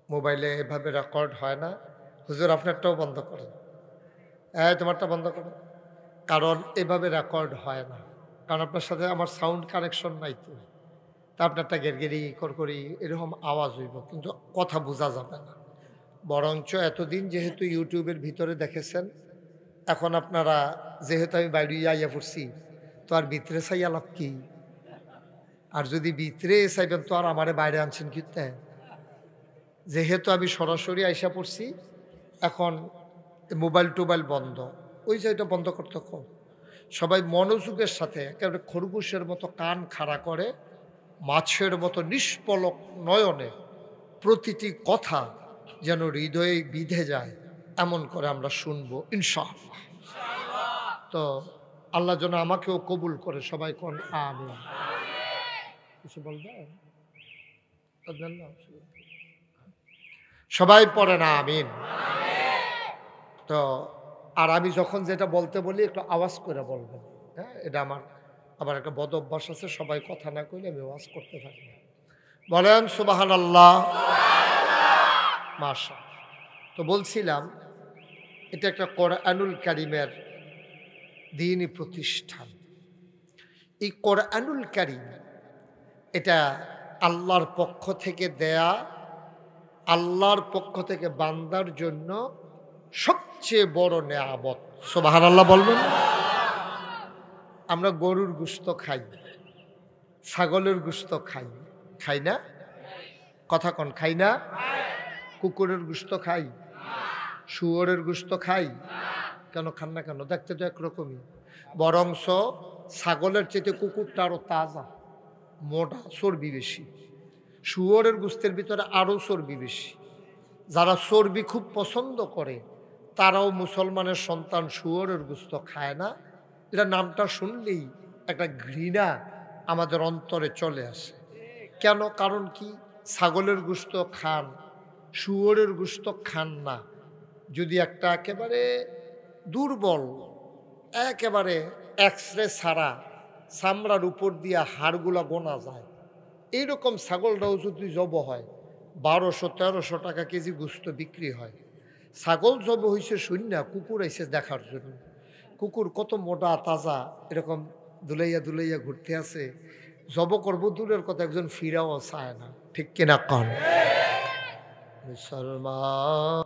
মোবাইলে এভাবে রেকর্ড হয় না। হুজুর আপনারটাও বন্ধ করেন, তোমারটা বন্ধ করো, কারণ এভাবে রেকর্ড হয় না। কারণ আপনার সাথে আমার সাউন্ড কানেকশন নাই, তো তা আপনারটা গেরগেরি করকরি এরকম আওয়াজ হইব, কিন্তু কথা বোঝা যাবে না। বরঞ্চ এতদিন যেহেতু ইউটিউবের ভিতরে দেখেছেন, এখন আপনারা যেহেতু আমি বাইরে আইয়া পড়ছি, তো আর ভিতরে চাইয়া লাভ কি? আর যদি ভিতরে চাইবেন তো আর আমারে বাইরে আনছেন কিতে? যেহেতু আমি সরাসরি আইসা পড়ছি, এখন মোবাইল টোবাইল বন্ধ, ওই সাইডটা বন্ধ করতে কম। সবাই মনোযোগের সাথে একেবারে খরগোশের মতো কান খাড়া করে, মাছের মতো নিষ্পলক নয়নে প্রতিটি কথা যেন হৃদয়ে বিঁধে যায়, এমন করে আমরা শুনবো ইনশাআল্লাহ। তো আল্লাহ যেন আমাকেও কবুল করে, সবাই কোন আমিন। কিছু বলবেন? সবাই পড়ে না আমিন। তো আর আমি যখন যেটা বলতে বলি একটু আওয়াজ করে বলবেন, হ্যাঁ? এটা আমার আবার একটা বদ অভ্যাস আছে, সবাই কথা না কইলে আমি আওয়াজ করতে থাকি। বলেন সুবহানাল্লাহ। মাশাআল্লাহ। তো বলছিলাম এটা একটা কোরআনুল কারীমের দ্বীনি প্রতিষ্ঠান। এই কোরআনুল কারীম এটা আল্লাহর পক্ষ থেকে দেয়া, আল্লাহর পক্ষ থেকে বান্দার জন্য সবচেয়ে বড় নেয়ামত। সুবহানাল্লাহ বলবেন। আমরা গরুর গোশত খাই, ছাগলের গোশত খাই, খাই না? কথা কন, খাই না? কুকুরের গোশত খাই, শুয়োরের গোশত খাই, কেন খান না কেন? দেখতে তো একরকমই, বরংস ছাগলের চেয়ে কুকুরটা আরো তাজা। মোটা, চর্বি বেশি। শুয়োরের গোস্তের ভিতরে আরও চর্বি বেশি। যারা চর্বি খুব পছন্দ করে তারাও মুসলমানের সন্তান শুয়োরের গোস্ত খায় না। এটা নামটা শুনলেই একটা ঘৃণা আমাদের অন্তরে চলে আসে। কেন? কারণ কি? ছাগলের গোস্ত খান, শুয়োরের গোস্ত খান না। যদি একটা একেবারে দুর্বল, একেবারে এক্সরে ছাড়া চামড়ার উপর দিয়া হাড়গুলা গোনা যায়, এইরকম ছাগলটাও যদি জব হয় 1200-1300 টাকা কেজি গোস্ত বিক্রি হয়। ছাগল জব হয়েছে শূন্য, কুকুর এসে দেখার জন্য। কুকুর কত মোটা তাজা, এরকম দুলাইয়া দুলাইয়া ঘুরতে আছে। জব করবো দূরের কথা, একজন ফিরাও চায় না। ঠিক কিনা কন মুসলমান?